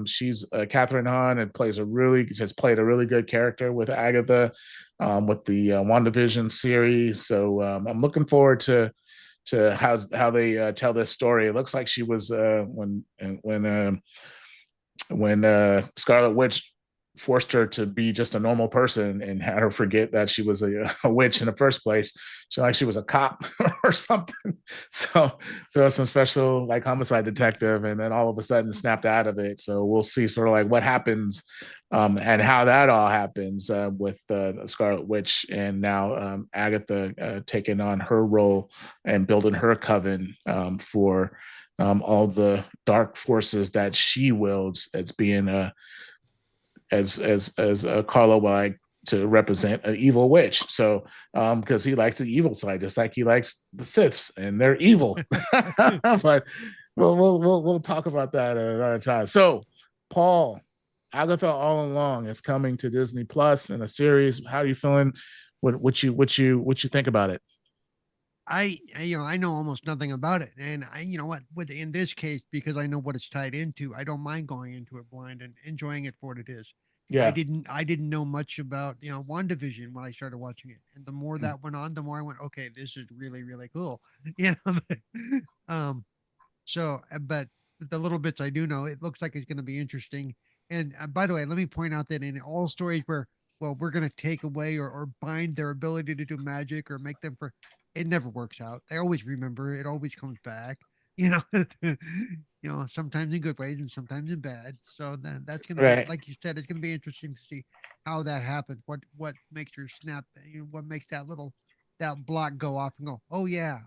She's Catherine Hahn and has played a really good character with Agatha, with the WandaVision series. So I'm looking forward to how they tell this story. It looks like she was when Scarlet Witch forced her to be just a normal person and had her forget that she was a witch in the first place. She was a cop or something. So some special like homicide detective, and then all of a sudden snapped out of it. So we'll see sort of like what happens and how that all happens with the Scarlet Witch, and now Agatha taking on her role and building her coven for all the dark forces that she wields as being as Carlo would like to represent an evil witch. So because he likes the evil side, just like he likes the Siths, and they're evil. But we'll talk about that at another time. So Paul, Agatha All Along is coming to Disney Plus in a series. How are you feeling? What you think about it? I know almost nothing about it, and in this case, because I know what it's tied into, I don't mind going into it blind and enjoying it for what it is. Yeah. I didn't know much about WandaVision when I started watching it, and the more that went on, the more I went, okay, this is really really cool. Um, but the little bits I do know, it looks like it's going to be interesting. And by the way, let me point out that in all stories where, well, we're going to take away or bind their ability to do magic or make them for, it never works out. They always remember. It always comes back. Sometimes in good ways and sometimes in bad. So that's going to be, Right. like you said, it's going to be interesting to see how that happens. What makes her snap? What makes that block go off and go? Oh yeah,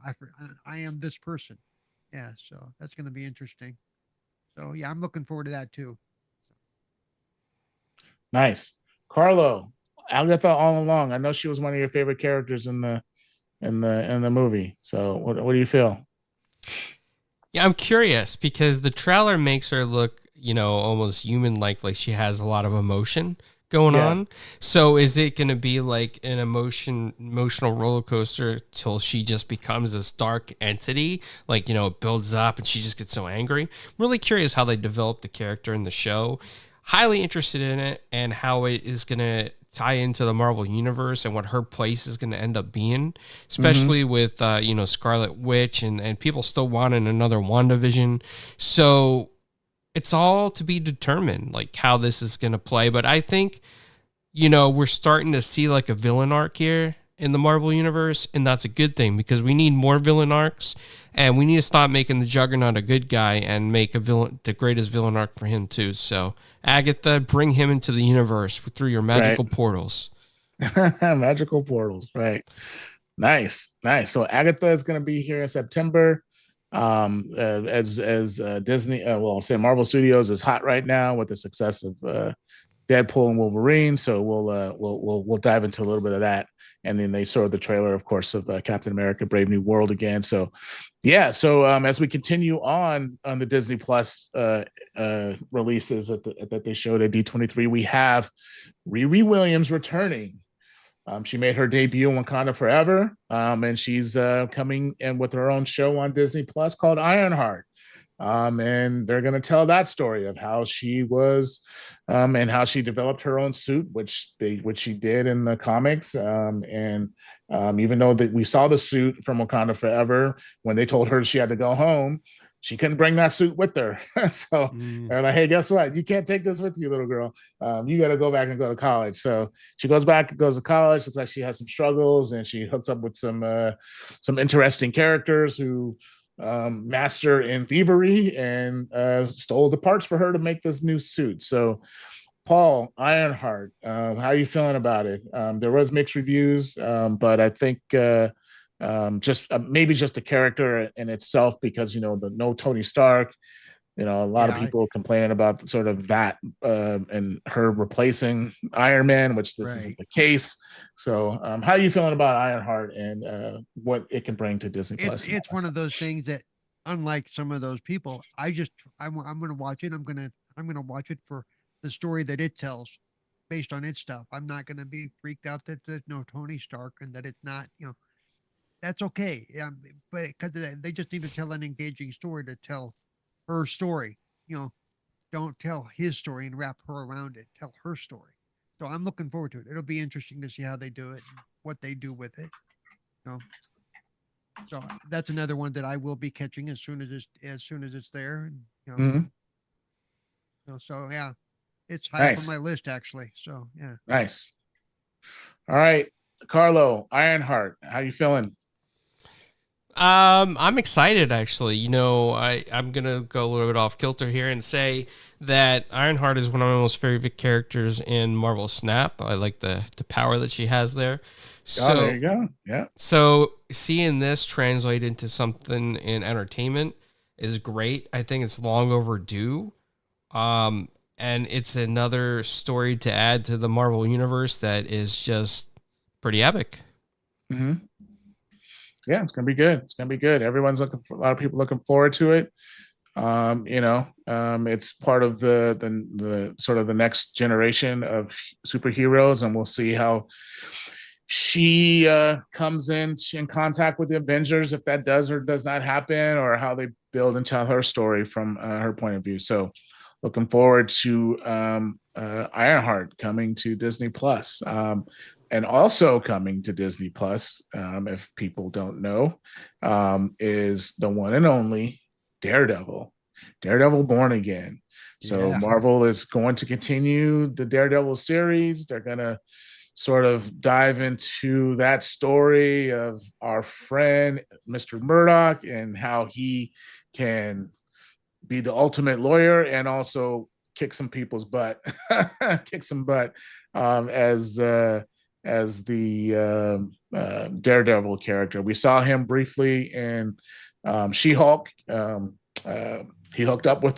I am this person. Yeah, so that's going to be interesting. So yeah, I'm looking forward to that too. Nice. Carlo, Agatha All Along. I know she was one of your favorite characters in the movie. So what do you feel? Yeah, I'm curious because the trailer makes her look, almost human like she has a lot of emotion going on. So is it going to be like an emotional roller coaster till she just becomes this dark entity? Like, it builds up and she just gets so angry. Really curious how they develop the character in the show. Highly interested in it and how it is going to tie into the Marvel universe and what her place is going to end up being, especially with, Scarlet Witch and people still wanting another WandaVision. So it's all to be determined, like how this is going to play. But I think, we're starting to see like a villain arc here in the Marvel universe. And that's a good thing because we need more villain arcs and we need to stop making the Juggernaut a good guy and make the greatest villain arc for him too. So Agatha, bring him into the universe through your magical portals. Magical portals. Right. Nice. So Agatha is going to be here in September. As Disney, I'll say Marvel Studios is hot right now with the success of Deadpool and Wolverine. So we'll dive into a little bit of that, and then they saw the trailer, of course, of Captain America: Brave New World again. So yeah. So as we continue on the Disney Plus releases that they showed at D23, we have Riri Williams returning. She made her debut in Wakanda Forever, and she's coming in with her own show on Disney Plus called Ironheart. And they're going to tell that story of how she was, and how she developed her own suit, which she did in the comics. And even though that we saw the suit from Wakanda Forever, when they told her she had to go home, she couldn't bring that suit with her. So they're like, "Hey, guess what? You can't take this with you, little girl. You got to go back and go to college." So she goes back, goes to college. Looks like she has some struggles, and she hooks up with some interesting characters who master in thievery and stole the parts for her to make this new suit. So, Paul Ironheart, how are you feeling about it? There was mixed reviews, but I think just maybe just the character in itself, because the no Tony Stark. A lot of Yeah, people complaining about sort of that, and her replacing Iron Man, which this isn't right. the case. So, how are you feeling about Ironheart and what it can bring to Disney It's Plus? it's one of those things that, unlike some of those people, I'm gonna watch it. I'm gonna watch it for the story that it tells, based on its stuff. I'm not gonna be freaked out that there's no Tony Stark and that it's not. That's okay. But because they just need to tell an engaging story to tell her story. You know, don't tell his story and wrap her around it. Tell her story. So I'm looking forward to it. It'll be interesting to see how they do it, and what they do with it. You know, so that's another one that I will be catching as soon as it's there. And, Mhm. so yeah, it's high up on Nice, my list actually. So yeah. nice. All right, Carlo Ironheart, how you feeling? I'm excited actually. I'm gonna go a little bit off kilter here and say that Ironheart is one of my most favorite characters in Marvel Snap. I like the power that she has there. Oh, there So you go. Yeah. so seeing this translate into something in entertainment is great. I think it's long overdue. Um, and it's another story to add to the Marvel universe that is just pretty epic. Hmm. Yeah, it's gonna be good. It's gonna be good. Everyone's looking for a lot of people looking forward to it. It's part of the sort of the next generation of superheroes, and we'll see how she comes in contact with the Avengers, if that does or does not happen, or how they build and tell her story from her point of view. So, looking forward to Ironheart coming to Disney Plus, and also coming to Disney Plus. If people don't know, is the one and only Daredevil, Daredevil Born Again. So Yeah. Marvel is going to continue the Daredevil series. They're gonna sort of dive into that story of our friend Mr. Murdoch and how he can be the ultimate lawyer and also kick some people's butt, kick some butt, as the Daredevil character. We saw him briefly in She-Hulk. He hooked up with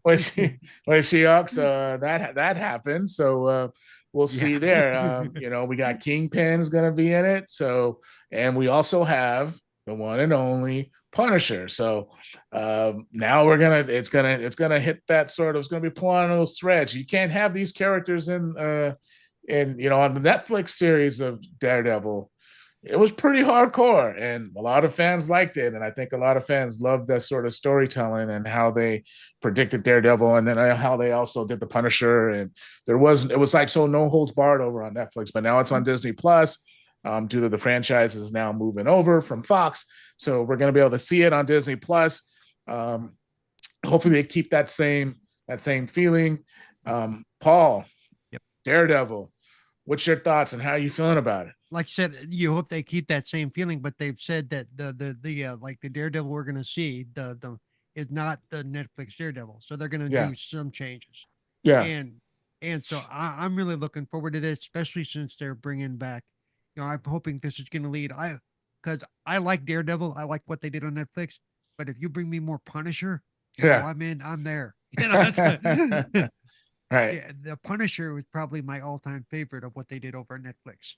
with She-Hulk, so that happened. So we'll see Yeah. there. We got Kingpin's going to be in it. So, and we also have the one and only Punisher. So now it's gonna hit that sort of, it's gonna be pulling on those threads. You can't have these characters on the Netflix series of Daredevil. It was pretty hardcore, and a lot of fans liked it. And I think a lot of fans loved that sort of storytelling and how they predicted Daredevil, and then how they also did the Punisher. And it was like so no holds barred over on Netflix, but now it's on Disney Plus, due to the franchise is now moving over from Fox. So we're going to be able to see it on Disney Plus. Um, Hopefully they keep that same feeling. Paul, Yep. Daredevil, what's your thoughts and how are you feeling about it? Like I said, you hope they keep that same feeling, but they've said that the Daredevil we're gonna see the is not the Netflix Daredevil, so they're gonna Yeah, do some changes, yeah, and so I'm really looking forward to this, especially since they're bringing back. I'm hoping this is gonna lead. Because I like Daredevil, I like what they did on Netflix, but if you bring me more Punisher, yeah. I'm in. I'm there. That's Right. yeah. The Punisher was probably my all-time favorite of what they did over on Netflix.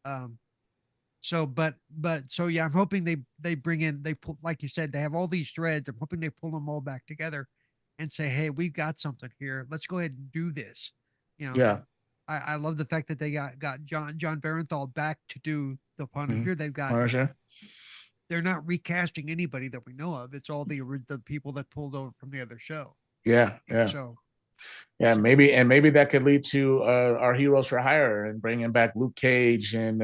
Um, so yeah, I'm hoping they bring in, they pull, like you said, they have all these threads. I'm hoping they pull them all back together and say, hey, we've got something here. Let's go ahead and do this. Yeah. I love the fact that they got John Barenthal back to do the Mhm. Punisher. Punisher. they're not recasting anybody that we know of. It's all the people that pulled over from the other show. Yeah, yeah. So maybe that could lead to our heroes for hire and bringing back Luke Cage and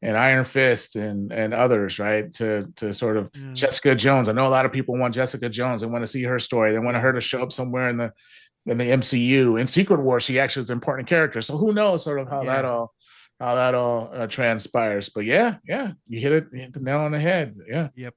Iron Fist and others, right? To sort of Jessica Jones. I know a lot of people want Jessica Jones. They want to see her story. They want her to show up somewhere in the MCU. In Secret War, she actually is an important character. So who knows sort of how that all transpires. But you hit the nail on the head. Yeah. Yep.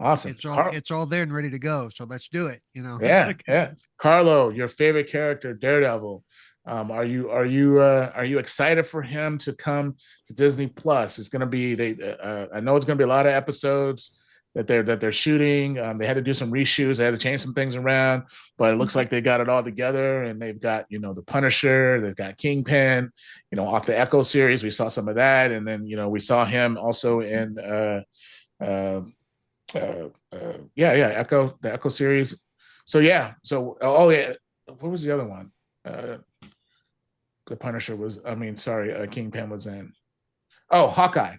Awesome. It's all there and ready to go. So let's do it. Yeah. Carlo, your favorite character, Daredevil. Are you excited for him to come to Disney Plus? It's going to be I know it's going to be a lot of episodes that they're shooting. They had to do some reshoots. They had to change some things around, but it looks like they got it all together. And they've got the Punisher, they've got Kingpin. Off the Echo series, we saw some of that, and then we saw him also in Echo, the Echo series. So what was the other one? The Punisher was, Kingpin was in. Oh, Hawkeye.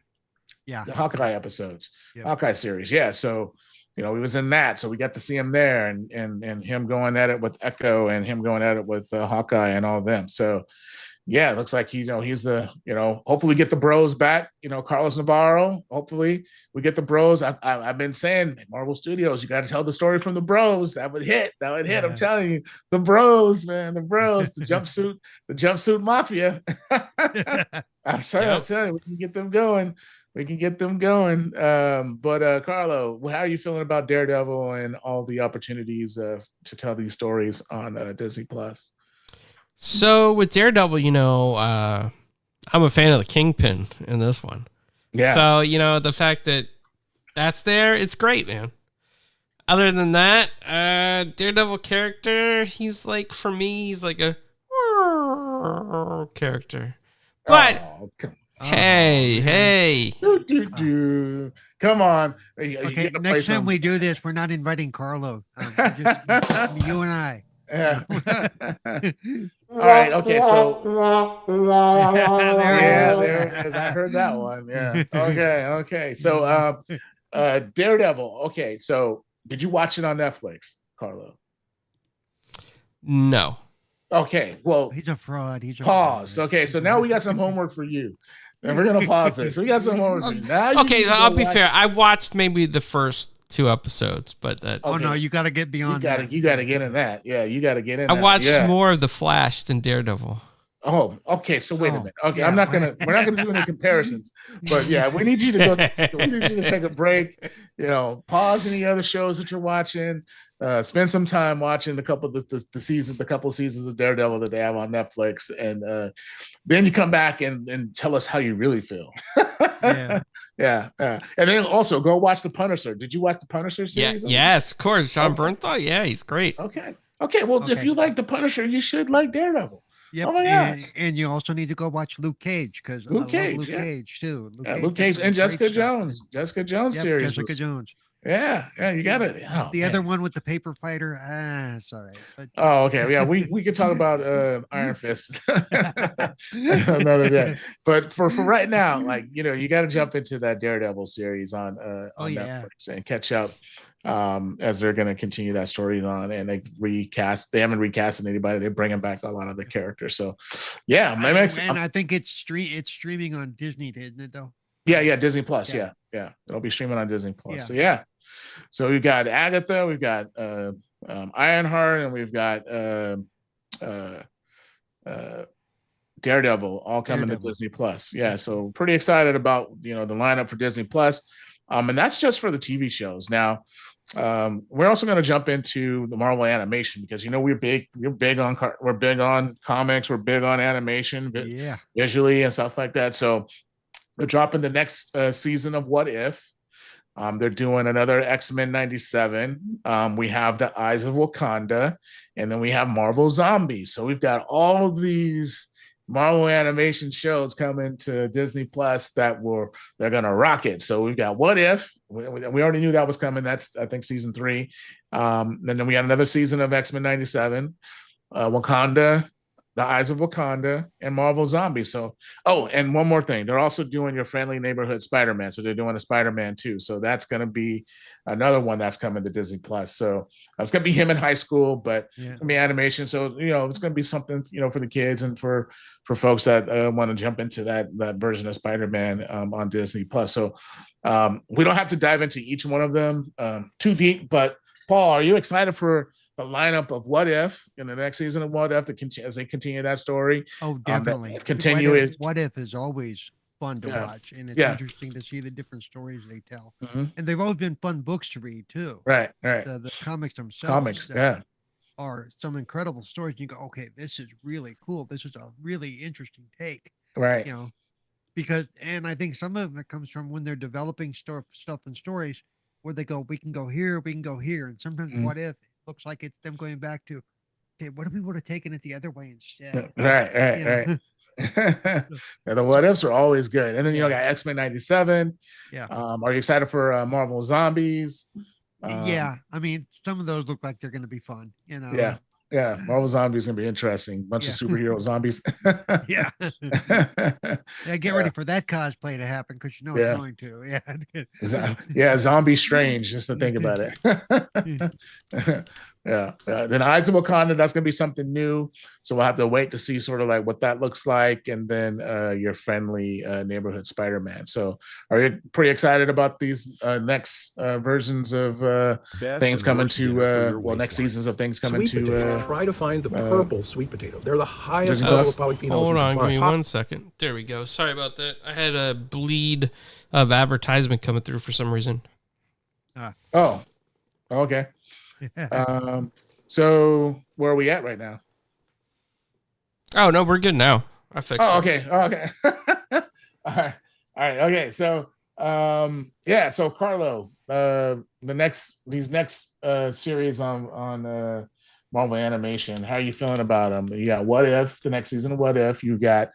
Yeah. The Hawkeye episodes. Yep. Hawkeye series. Yeah. So, he was in that. So we got to see him there and him going at it with Echo and him going at it with Hawkeye and all of them. So yeah, it looks like he's hopefully we get the bros back, Carlos Navarro. Hopefully we get the bros. I've been saying Marvel Studios, you got to tell the story from the bros. That would hit. Yeah. I'm telling you, the bros, man, the jumpsuit mafia. I'm telling you, we can get them going. But Carlo, how are you feeling about Daredevil and all the opportunities to tell these stories on Disney Plus? So with Daredevil, I'm a fan of the Kingpin in this one. Yeah. So, the fact that that's there, it's great, man. Other than that, Daredevil character, he's like, for me, he's like a character. But hey. Come on. Okay, next time we do this, we're not inviting Carlo. Just you and I. Yeah. All right. Okay. So there it is. I heard that one. Yeah. Okay. So Daredevil. Okay. So did you watch it on Netflix, Carlo? No. Okay. Well, he's a fraud. Pause. Okay. So now we got some homework for you. And we're gonna pause this. We got some homework for you. Now I'll be fair. I watched maybe the first 2 episodes, but that. Oh no, you got to get beyond. You got to get in that. Yeah, you got to get in. I watched more of the Flash than Daredevil. Oh, okay. So wait a minute. Okay, we're not gonna do any comparisons, but we need you to go. We need you to take a break. Pause any other shows that you're watching. Spend some time watching the couple seasons of Daredevil that they have on Netflix, and then you come back and tell us how you really feel. Yeah. And then also go watch The Punisher. Did you watch The Punisher series? Yes, of course. John Bernthal. Yeah, he's great. Okay. Well, if you like The Punisher, you should like Daredevil. Yep. Oh my God. And you also need to go watch Luke Cage because Luke Cage too. Luke Cage and Jessica Jones. Jessica Jones series. Jessica Jones. Yeah, you got it. The other one with the paper fighter. Sorry. But... Oh, okay. Yeah, we could talk about Iron Fist another day. But for right now, you got to jump into that Daredevil series on Netflix and catch up as they're going to continue that story on, and they haven't recasted anybody. They're bringing back a lot of the characters. So, yeah, I think it's streaming on Disney, isn't it though? Yeah, Disney Plus. Yeah. It'll be streaming on Disney Plus. So we've got Agatha, we've got Ironheart, and we've got Daredevil all coming to Disney Plus. Yeah, so pretty excited about the lineup for Disney Plus, and that's just for the TV shows. Now, we're also going to jump into the Marvel animation because we're big on comics, we're big on animation, visually and stuff like that. So they're dropping the next season of What If. They're doing another X-Men 97. We have the Eyes of Wakanda, and then we have Marvel Zombies. So we've got all of these Marvel animation shows coming to Disney Plus they're gonna rock it. So we've got What If. We already knew that was coming. That's I think season 3. And then we got another season of X-Men 97, Wakanda, The Eyes of Wakanda, and Marvel Zombies. So, oh, and one more thing. They're also doing Your Friendly Neighborhood Spider-Man. So they're doing a Spider-Man too. So that's going to be another one that's coming to Disney Plus. So it's going to be him in high school, but Yeah. it's going to be animation. So, it's going to be something, for the kids and for folks that want to jump into that version of Spider-Man on Disney Plus. So we don't have to dive into each one of them too deep, but Paul, are you excited for the lineup of What If in the next season of What If as they continue that story? Oh, definitely. Continue it. What if is always fun to watch, and it's interesting to see the different stories they tell. Mm-hmm. And they've always been fun books to read too. Right. The comics themselves. Yeah. Are some incredible stories. You go, okay, this is really cool. This is a really interesting take. Right. Because, and I think some of it comes from when they're developing stuff and stories where they go, we can go here, we can go here. And sometimes What If it looks like it's them going back to, okay, what if we would have taken it the other way instead? Right. The What Ifs are always good. And then you got X-Men 97. Yeah. Are you excited for Marvel Zombies? I mean, some of those look like they're going to be fun. Yeah. Marvel Zombies is going to be interesting. Bunch of superhero zombies. Yeah. Get ready for that cosplay to happen because it's going to. Yeah. Zombie Strange, just to think about it. Yeah. Then Eyes of Wakanda, that's going to be something new. So we'll have to wait to see sort of like what that looks like. And then Your Friendly Neighborhood Spider-Man. So are you pretty excited about these next versions of things coming to, next seasons of things coming to. Try to find the purple sweet potato. They're the highest level of polyphenols. Hold on, give me 1 second. There we go. Sorry about that. I had a bleed of advertisement coming through for some reason. Oh, okay. So where are we at right now? Oh no, we're good now. I fixed it. Okay. All right. Okay. So so Carlo, these next series on Marvel Animation, how are you feeling about them? You got What If, the next season of What If. You got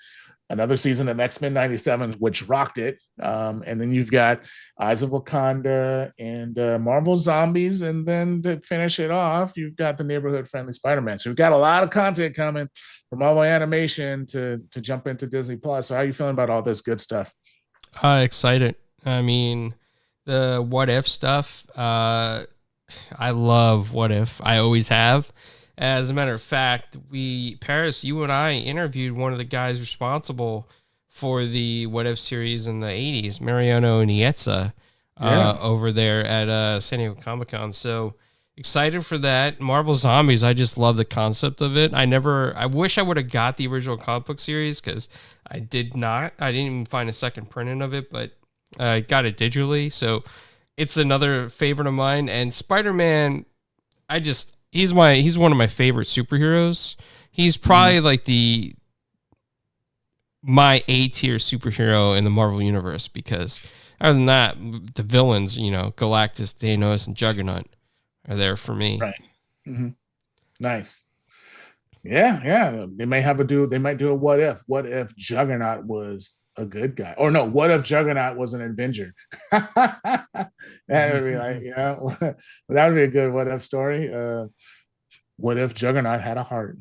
another season of X-Men 97, which rocked it. And then you've got Eyes of Wakanda and Marvel Zombies. And then to finish it off, you've got the Neighborhood Friendly Spider-Man. So we've got a lot of content coming from Marvel Animation to jump into Disney Plus. So how are you feeling about all this good stuff? Excited. I mean, the What If stuff, I love What If. I always have. As a matter of fact, Paris, you and I interviewed one of the guys responsible for the What If series in the 80s, Mariano Nietza, over there at San Diego Comic-Con. So excited for that. Marvel Zombies, I just love the concept of it. I wish I would have got the original comic book series because I did not. I didn't even find a second printing of it, but I got it digitally. So it's another favorite of mine. And Spider-Man, he's one of my favorite superheroes. He's probably like my A-tier superhero in the Marvel universe because other than that, the villains, Galactus, Thanos, and Juggernaut are there for me. Right. Mm-hmm. Nice. Yeah. They might do a What If. What if Juggernaut was a good guy? Or no, what if Juggernaut was an Avenger? That would be like, that would be a good What If story. What if Juggernaut had a heart?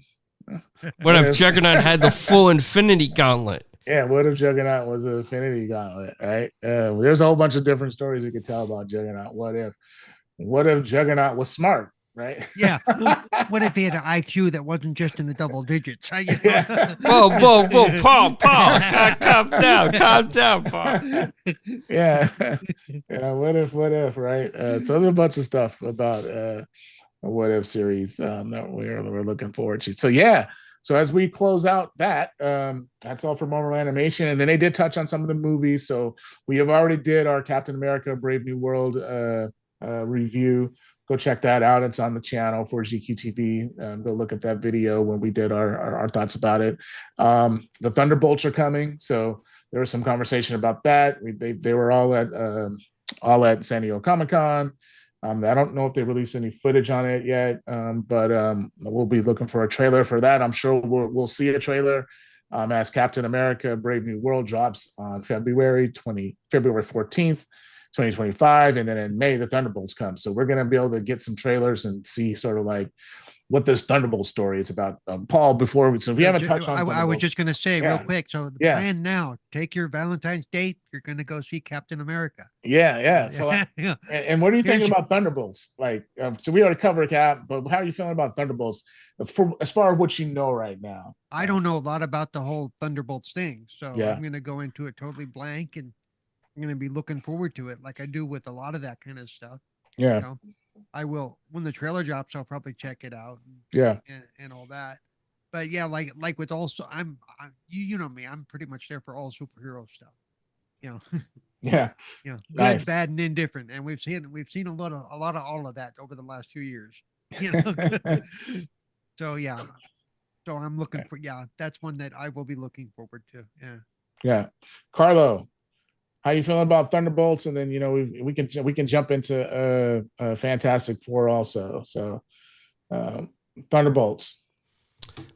What if Juggernaut had the full Infinity Gauntlet? Yeah, what if Juggernaut was an Infinity Gauntlet, right? There's a whole bunch of different stories we could tell about Juggernaut. What if Juggernaut was smart, right? Yeah. What if he had an IQ that wasn't just in the double digits? Whoa, Paul, calm down, Paul. Yeah. What if, right? So there's a bunch of stuff about a What If series that we're looking forward to. So as we close out that's all for Marvel Animation. And then they did touch on some of the movies. So we have already did our Captain America Brave New World review. Go check that out. It's on the channel for GQTV. Go look at that video when we did our thoughts about it. The Thunderbolts are coming. So there was some conversation about that. They were all at San Diego Comic-Con. I don't know if they released any footage on it yet, but we'll be looking for a trailer for that. I'm sure we'll see a trailer as Captain America Brave New World drops on February 14th, 2025. And then in May, the Thunderbolts come. So we're going to be able to get some trailers and see sort of like what this Thunderbolt story is about. Paul, so we haven't touched on I was just going to say real quick. So the plan now, take your Valentine's date. You're going to go see Captain America. Yeah. So, and what are you thinking about Thunderbolts? Like, so we already covered Cap, but how are you feeling about Thunderbolts as far as what you know right now? I don't know a lot about the whole Thunderbolts thing. So I'm going to go into it totally blank, and I'm going to be looking forward to it like I do with a lot of that kind of stuff. Yeah. You know, I will, when the trailer drops, I'll probably check it out. And all that. But yeah, like with also, you know me, I'm pretty much there for all superhero stuff. You know. Yeah. Good, nice. Bad, and indifferent, and we've seen a lot of all of that over the last few years. You know. So yeah. So I'm looking for that's one that I will be looking forward to. Yeah. Carlo, how you feeling about Thunderbolts? And then we can jump into Fantastic Four also. So Thunderbolts.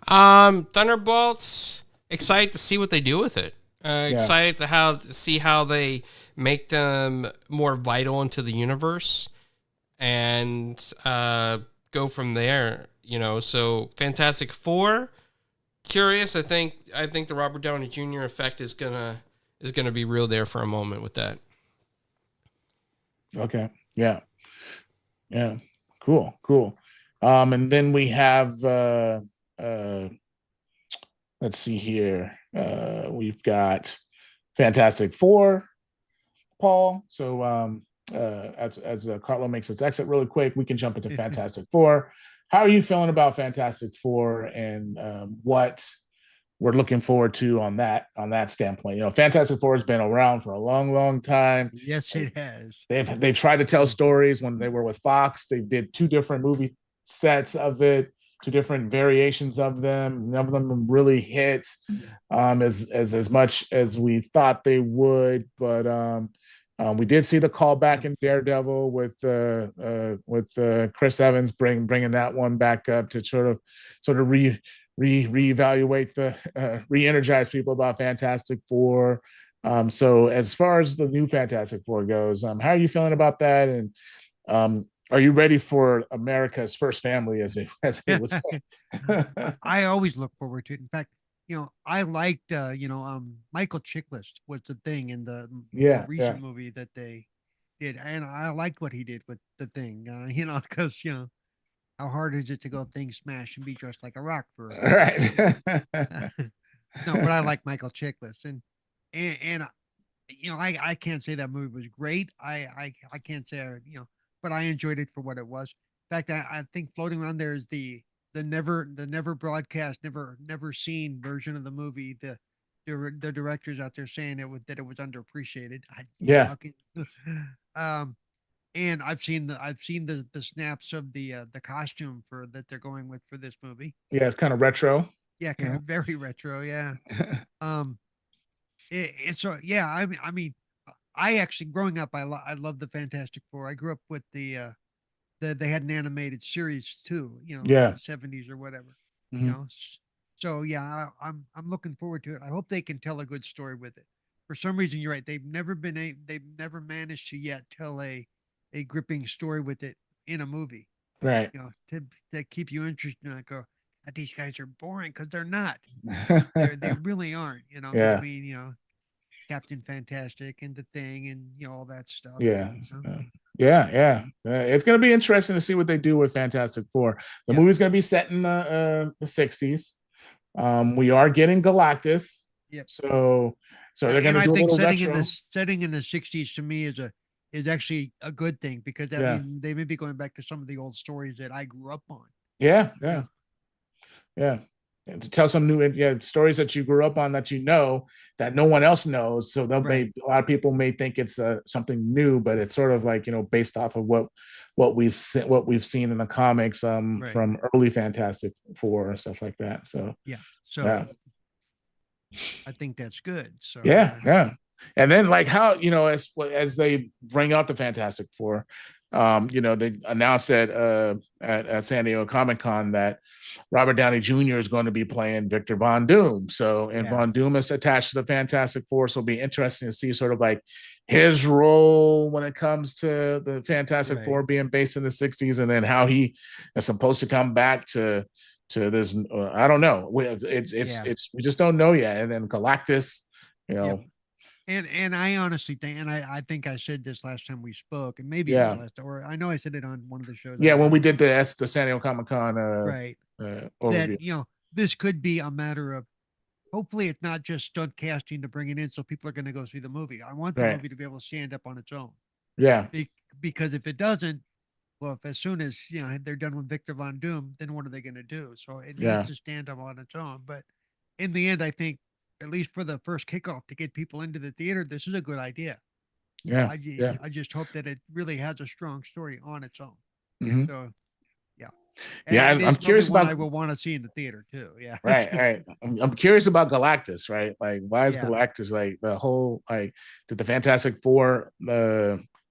Thunderbolts. Excited to see what they do with it. Excited to see how they make them more vital into the universe, and go from there. So Fantastic Four. Curious. I think the Robert Downey Jr. effect is gonna be real there for a moment with that. Okay. Yeah. Cool. And then we have let's see here. We've got Fantastic Four, Paul. So as Carlo makes its exit really quick, we can jump into Fantastic Four. How are you feeling about Fantastic Four, and what we're looking forward to on that standpoint? Fantastic Four has been around for a long time. Yes, it has. They've tried to tell stories. When they were with Fox, they did 2 different movie sets of it, 2 different variations of them. None of them really hit as much as we thought they would, but we did see the callback in Daredevil with Chris Evans bringing that one back up to sort of reevaluate re-energize people about Fantastic Four. So as far as the new Fantastic Four goes, how are you feeling about that? And are you ready for America's first family, as they would say? I always look forward to it. In fact, I liked, Michael Chiklis was the Thing in the recent movie that they did, and I liked what he did with the Thing. Because how hard is it to go Thing smash and be dressed like a rock for? Right. No, but I like Michael Chiklis, and I can't say that movie was great. I can't say but I enjoyed it for what it was. In fact, I think floating around there is the never broadcast, never seen version of the movie. The directors out there saying that it was underappreciated. And I've seen the snaps of the costume that they're going with for this movie. Yeah, it's kind of retro. Yeah, kind of very retro. Yeah. I mean, I actually, growing up, I loved the Fantastic Four. I grew up with they had an animated series too, in the 70s or whatever. Mm-hmm. So yeah, I'm looking forward to it. I hope they can tell a good story with it. For some reason, you're right. They've never managed to yet tell a gripping story with it in a movie. Right. To keep you interested and go, these guys are boring, because they're not. They really aren't. I mean, Captain Fantastic and the Thing and all that stuff. Yeah. It's going to be interesting to see what they do with Fantastic Four. The movie's going to be set in the 60s. We are getting Galactus. Yep. So they're going to do a little retro. Setting in the 60s to me is actually a good thing, because that means they may be going back to some of the old stories that I grew up on. Yeah. And to tell some new stories that you grew up on that that no one else knows. So a lot of people may think it's something new, but it's sort of like based off of what we've seen in the comics from early Fantastic Four and stuff like that. So I think that's good. So yeah. And then how as they bring out the Fantastic Four, They announced at San Diego Comic-Con that Robert Downey Jr. is going to be playing Victor Von Doom. So, and Von Doom is attached to the Fantastic Four. So it'll be interesting to see sort of like his role when it comes to the Fantastic Four being based in the 60s, and then how he is supposed to come back to this. I don't know. We just don't know yet. And then Galactus, And I honestly think, and I think I said this last time we spoke, and maybe or I know I said it on one of the shows. Yeah, when we did the San Diego Comic-Con that this could be a matter of, hopefully it's not just stunt casting to bring it in so people are going to go see the movie. I want the movie to be able to stand up on its own. Yeah. Because if it doesn't, well, if as soon as they're done with Victor Von Doom, then what are they going to do? So it needs to stand up on its own. But in the end, I think, at least for the first kickoff to get people into the theater, this is a good idea. Yeah. I just hope that it really has a strong story on its own. Mm-hmm. So, I'm curious about. I will want to see in the theater too. Yeah. Right. I'm curious about Galactus. Right. Like, why is Galactus like the whole did the Fantastic Four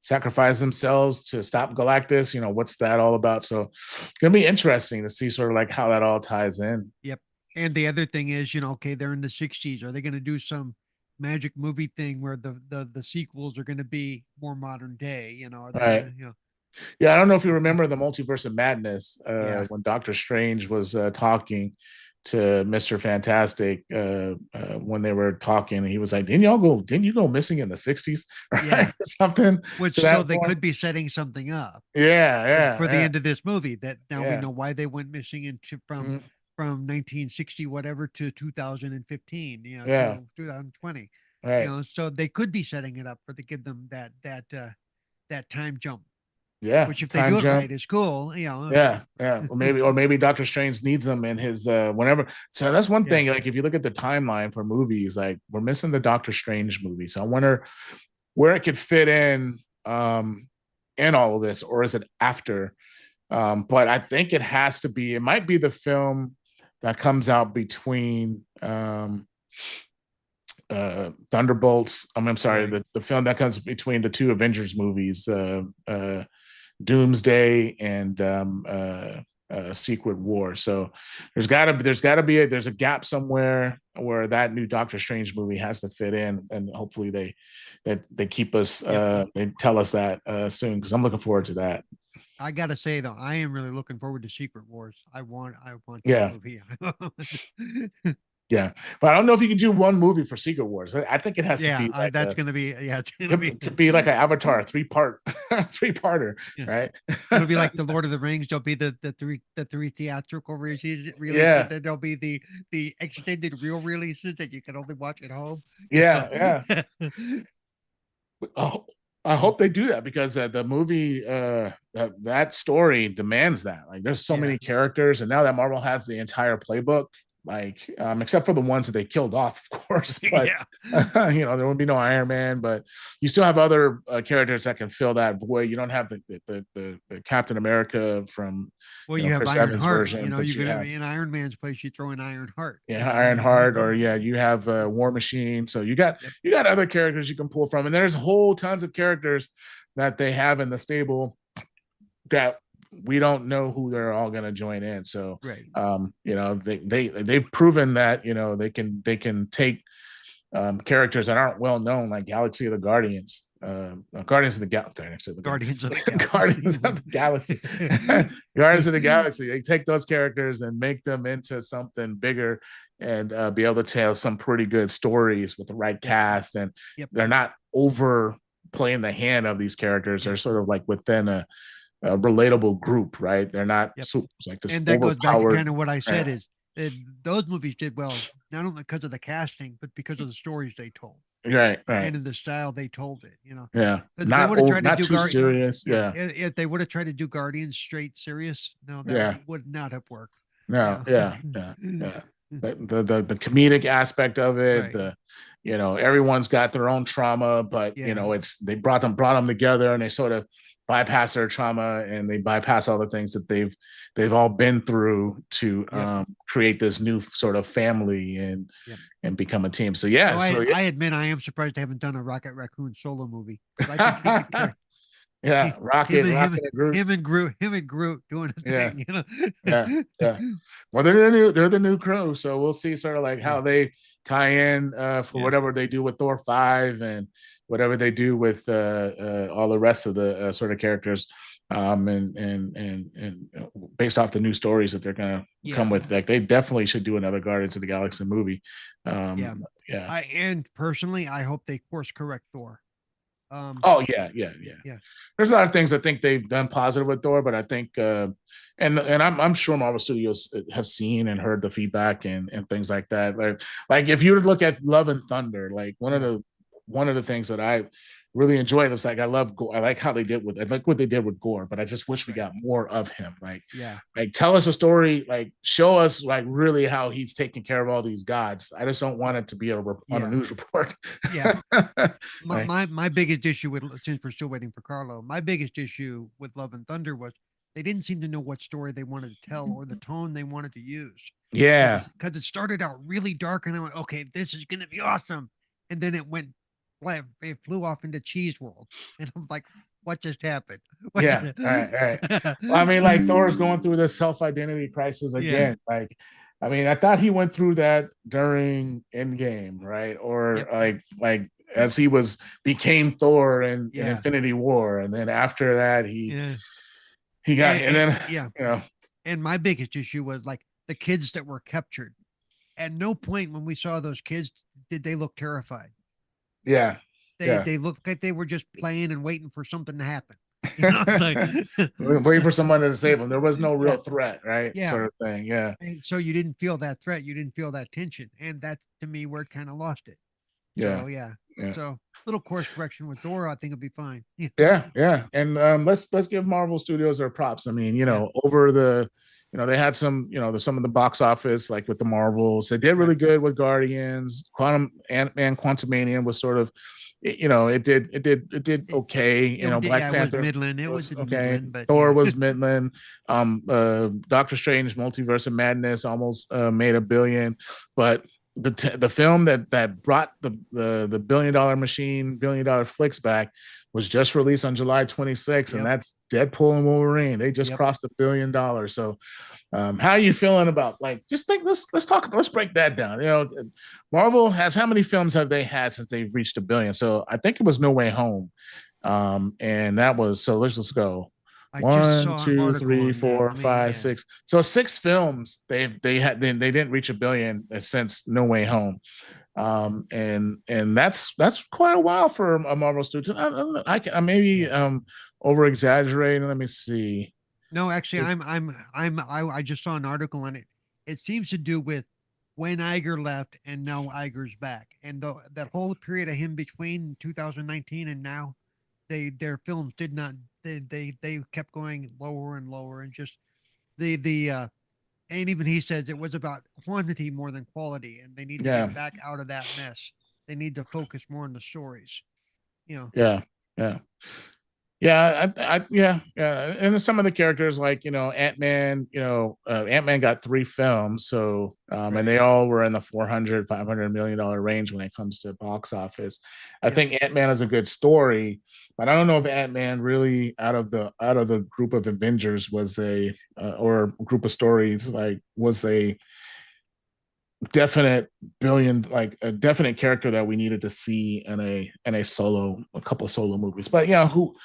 sacrifice themselves to stop Galactus? What's that all about? So it's gonna be interesting to see sort of like how that all ties in. Yep. And the other thing is, they're in the 60s. Are they going to do some magic movie thing where the sequels are going to be more modern day? Right. Yeah, I don't know if you remember the Multiverse of Madness when Doctor Strange was talking to Mr. Fantastic when they were talking, and he was like, didn't you go missing in the 60s? Right? Something. Which so they could be setting something up. For the end of this movie, that now we know why they went missing from 1960 whatever to 2015, 2020. Right. So they could be setting it up to give them that time jump. Yeah. Which if they do it right is cool. Yeah. Or maybe Doctor Strange needs them in his whenever. So that's one thing. Like if you look at the timeline for movies, like we're missing the Doctor Strange movie. So I wonder where it could fit in all of this, or is it after? But I think it has to be. It might be the film that comes out between Thunderbolts. I'm sorry, the film that comes between the two Avengers movies, Doomsday and Secret War. So there's gotta be a gap somewhere where that new Doctor Strange movie has to fit in, and hopefully they keep us they tell us that soon, because I'm looking forward to that. I gotta say though, I am really looking forward to Secret Wars. I want that movie. Yeah, but I don't know if you can do one movie for Secret Wars. I think it has to be. Like that's gonna be. Yeah, it could be like an Avatar three-parter, right? It'll be like the Lord of the Rings. There'll be the three theatrical releases. Then there'll be the extended real releases that you can only watch at home. Yeah. Oh, I hope they do that, because the movie that story demands that. Like, there's so many characters, and now that Marvel has the entire playbook. Like, except for the ones that they killed off, of course. But, there would be no Iron Man, but you still have other characters that can fill that void. You don't have the Captain America from you have Chris Iron Evans Heart. version. You could have in Iron Man's place, you throw in Iron Heart. Yeah, Iron Heart, or you have War Machine. So you got other characters you can pull from, and there's whole tons of characters that they have in the stable that we don't know who they're all going to join in. So, they've proven that, they can take characters that aren't well known, like Guardians of the Galaxy. Guardians of the Galaxy. They take those characters and make them into something bigger, and be able to tell some pretty good stories with the right cast. And they're not overplaying the hand of these characters. They're sort of like within a relatable group, right? They're not like this. And that goes back to kind of what I said is those movies did well, not only because of the casting, but because of the stories they told. Right. And in the style they told it, Yeah. Not too serious. Yeah. If they would have tried to do Guardians straight serious, that would not have worked. No. Yeah. The comedic aspect of it, everyone's got their own trauma, but it's they brought them together, and they sort of bypass their trauma, and they bypass all the things that they've all been through to create this new sort of family and become a team. So I admit I am surprised they haven't done a Rocket Raccoon solo movie. Yeah, Rocket, Rocket and Groot. him and Groot doing a Yeah. thing, you know. Yeah. Well, they're the new crew, so we'll see sort of like how they tie in for whatever they do with Thor 5 and whatever they do with all the rest of the sort of characters, and based off the new stories that they're gonna come with. Like they definitely should do another Guardians of the Galaxy movie. Yeah. And personally, I hope they course correct Thor. Oh yeah. There's a lot of things I think they've done positive with Thor, but I think, and I'm sure Marvel Studios have seen and heard the feedback and things like that. Like if you were to look at Love and Thunder, like one of the things that I really enjoyed is like I like how they did with I like what they did with Gore, but I just wish we got more of him. Like tell us a story, like show us like really how he's taking care of all these gods. I just don't want it to be on a news report. My biggest issue with, since we're still waiting for Carlo, my biggest issue with Love and Thunder was they didn't seem to know what story they wanted to tell or the tone they wanted to use. Because it started out really dark and I went, okay, this is gonna be awesome, and then it flew off into Cheese World, and I'm like, what just happened? All right. Well, I mean, like Thor's going through this self-identity crisis again. Like, I mean, I thought he went through that during Endgame, right? Or like as he became Thor in Infinity War, and then after that he got and then you know. And my biggest issue was like the kids that were captured. At no point when we saw those kids did they look terrified. They looked like they were just playing and waiting for something to happen. You know, it's like waiting for someone to save them. There was no real threat, right? Sort of thing. Yeah. And so you didn't feel that threat. You didn't feel that tension, and that's to me where it kind of lost it. So little course correction with Dora, I think it'll be fine. Yeah. And let's give Marvel Studios their props. I mean, over the. They had some of the box office, like with the Marvels. They did really good with Guardians. Ant-Man Quantumania was sort of, it did okay. Black Panther was Midland. It was okay. Midland, but Thor was Midland. Doctor Strange Multiverse of Madness almost made $1 billion, but the film that brought the billion dollar flicks back was just released on July 26th, and that's Deadpool and Wolverine. They just crossed $1 billion. So how are you feeling about, like, just think, let's break that down. Marvel has, how many films have they had since they've reached $1 billion? So I think it was No Way Home. And that was, so let's go. 1, 2, 3, 4, 5, 6. So 6 films they didn't reach $1 billion since No Way Home. And that's quite a while for a Marvel studio. I maybe over exaggerating. Let me see. No, actually, I just saw an article on it. It seems to do with when Iger left and now Iger's back, and that whole period of him between 2019 and now, their films did not. They kept going lower and lower, and just and even he says it was about quantity more than quality, and they need to get back out of that mess. They need to focus more on the stories. And some of the characters, like Ant-Man, Ant-Man got 3 films, so and they all were in the $400-500 million range when it comes to box office. I think Ant-Man is a good story, but I don't know if Ant-Man really out of the group of Avengers was or group of stories, like, was a definite a definite character that we needed to see in a couple of solo movies. But who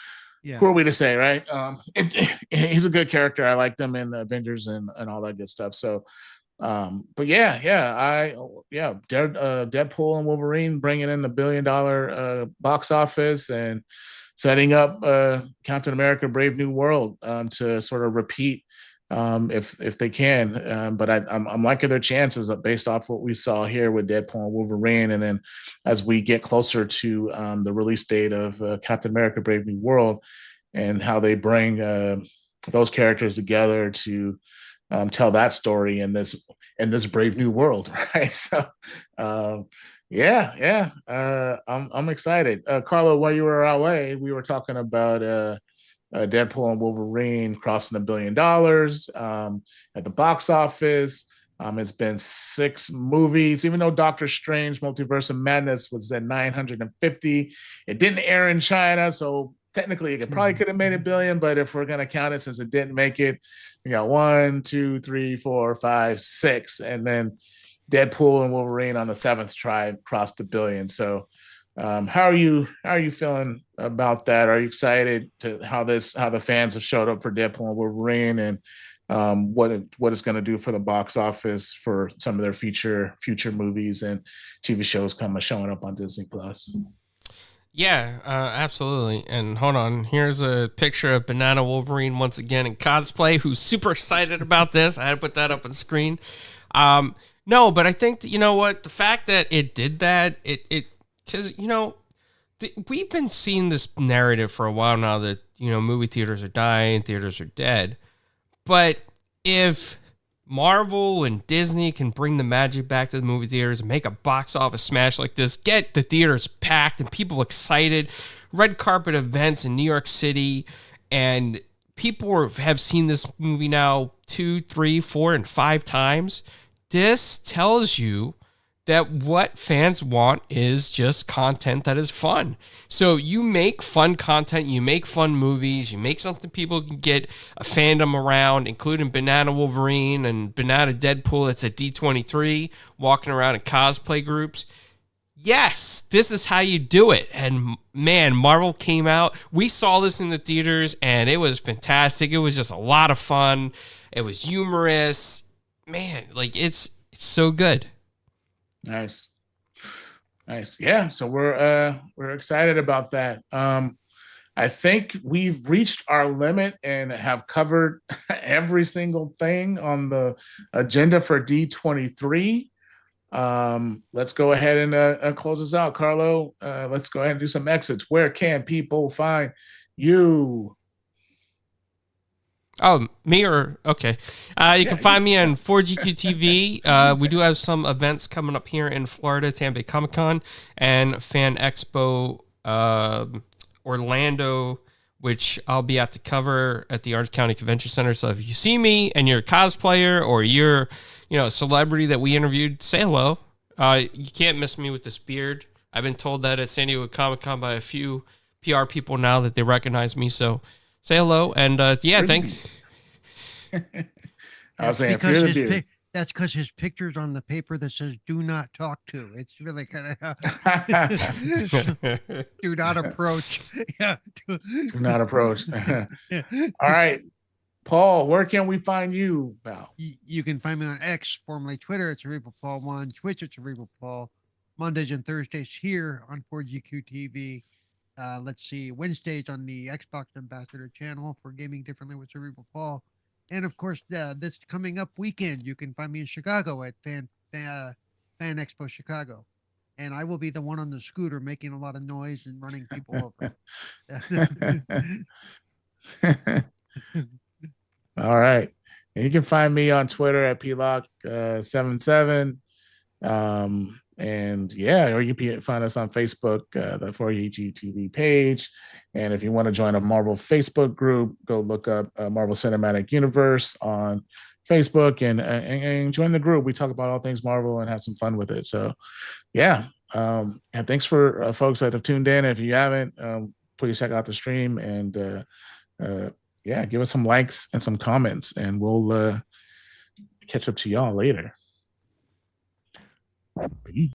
are we to say, right? He's a good character. I liked him in the Avengers and all that good stuff. So, but Deadpool and Wolverine bringing in the $1 billion box office and setting up Captain America: Brave New World to sort of repeat if they can. But I'm liking their chances based off what we saw here with Deadpool and Wolverine. And then as we get closer to the release date of Captain America: Brave New World, and how they bring those characters together to tell that story in this Brave New World, right? So I'm excited. Carlo, while you were away, we were talking about Deadpool and Wolverine crossing $1 billion at the box office. It's been 6 movies, even though Doctor Strange Multiverse of Madness was at 950. It didn't air in China, so technically it probably could have made $1 billion, but if we're gonna count it since it didn't make it, we got 1, 2, 3, 4, 5, 6, and then Deadpool and Wolverine on the 7th try crossed $1 billion. So how are you feeling about that? Are you excited to how the fans have showed up for Deadpool and Wolverine, and what it's going to do for the box office for some of their future movies and TV shows showing up on Disney Plus? Yeah, absolutely. And hold on, here's a picture of Banana Wolverine once again in cosplay, who's super excited about this. I had to put that up on screen. No, but I think that, you know what, the fact that it did that, because, you know, we've been seeing this narrative for a while now that, you know, movie theaters are dying, theaters are dead. But if Marvel and Disney can bring the magic back to the movie theaters and make a box office smash like this, get the theaters packed and people excited, red carpet events in New York City, and people have seen this movie now 2, 3, 4, and 5 times, this tells you that what fans want is just content that is fun. So you make fun content, you make fun movies, you make something people can get a fandom around, including Banana Wolverine and Banana Deadpool. It's a D23 walking around in cosplay groups. Yes, this is how you do it. And man, Marvel came out. We saw this in the theaters and it was fantastic. It was just a lot of fun. It was humorous. Man, like it's so good. Nice. Yeah. So we're excited about that. I think we've reached our limit and have covered every single thing on the agenda for D23. Let's go ahead and close this out. Carlo, let's go ahead and do some exits. Where can people find you? Oh, me or okay. You can find me on 4GQ TV. We do have some events coming up here in Florida, Tampa Bay Comic Con and Fan Expo Orlando, which I'll be at to cover at the Orange County Convention Center. So if you see me and you're a cosplayer or you're, you know, a celebrity that we interviewed, say hello. You can't miss me with this beard. I've been told that at San Diego Comic Con by a few PR people now that they recognize me. So say hello, and yeah, thanks. I was saying, fear the beard. That's because his picture's on the paper that says "Do not talk to." It's really kind of do not approach. Yeah, do not approach. All right, Paul, where can we find you, pal? You can find me on X, formerly Twitter. It's Cerebral Paul 1. Twitch, it's Cerebral Paul. Mondays and Thursdays here on 4GQ TV. Let's see, Wednesdays on the Xbox Ambassador channel for Gaming Differently with Cerebral Paul. And of course, this coming up weekend, you can find me in Chicago at Fan Expo Chicago. And I will be the one on the scooter making a lot of noise and running people over. All right. And you can find me on Twitter at plock77. And yeah, or you can find us on Facebook, the 4EG TV page. And if you want to join a Marvel Facebook group, go look up Marvel Cinematic Universe on Facebook and join the group. We talk about all things Marvel and have some fun with it. So yeah. And thanks for folks that have tuned in. If you haven't, please check out the stream and yeah, give us some likes and some comments, and we'll catch up to y'all later. Peace.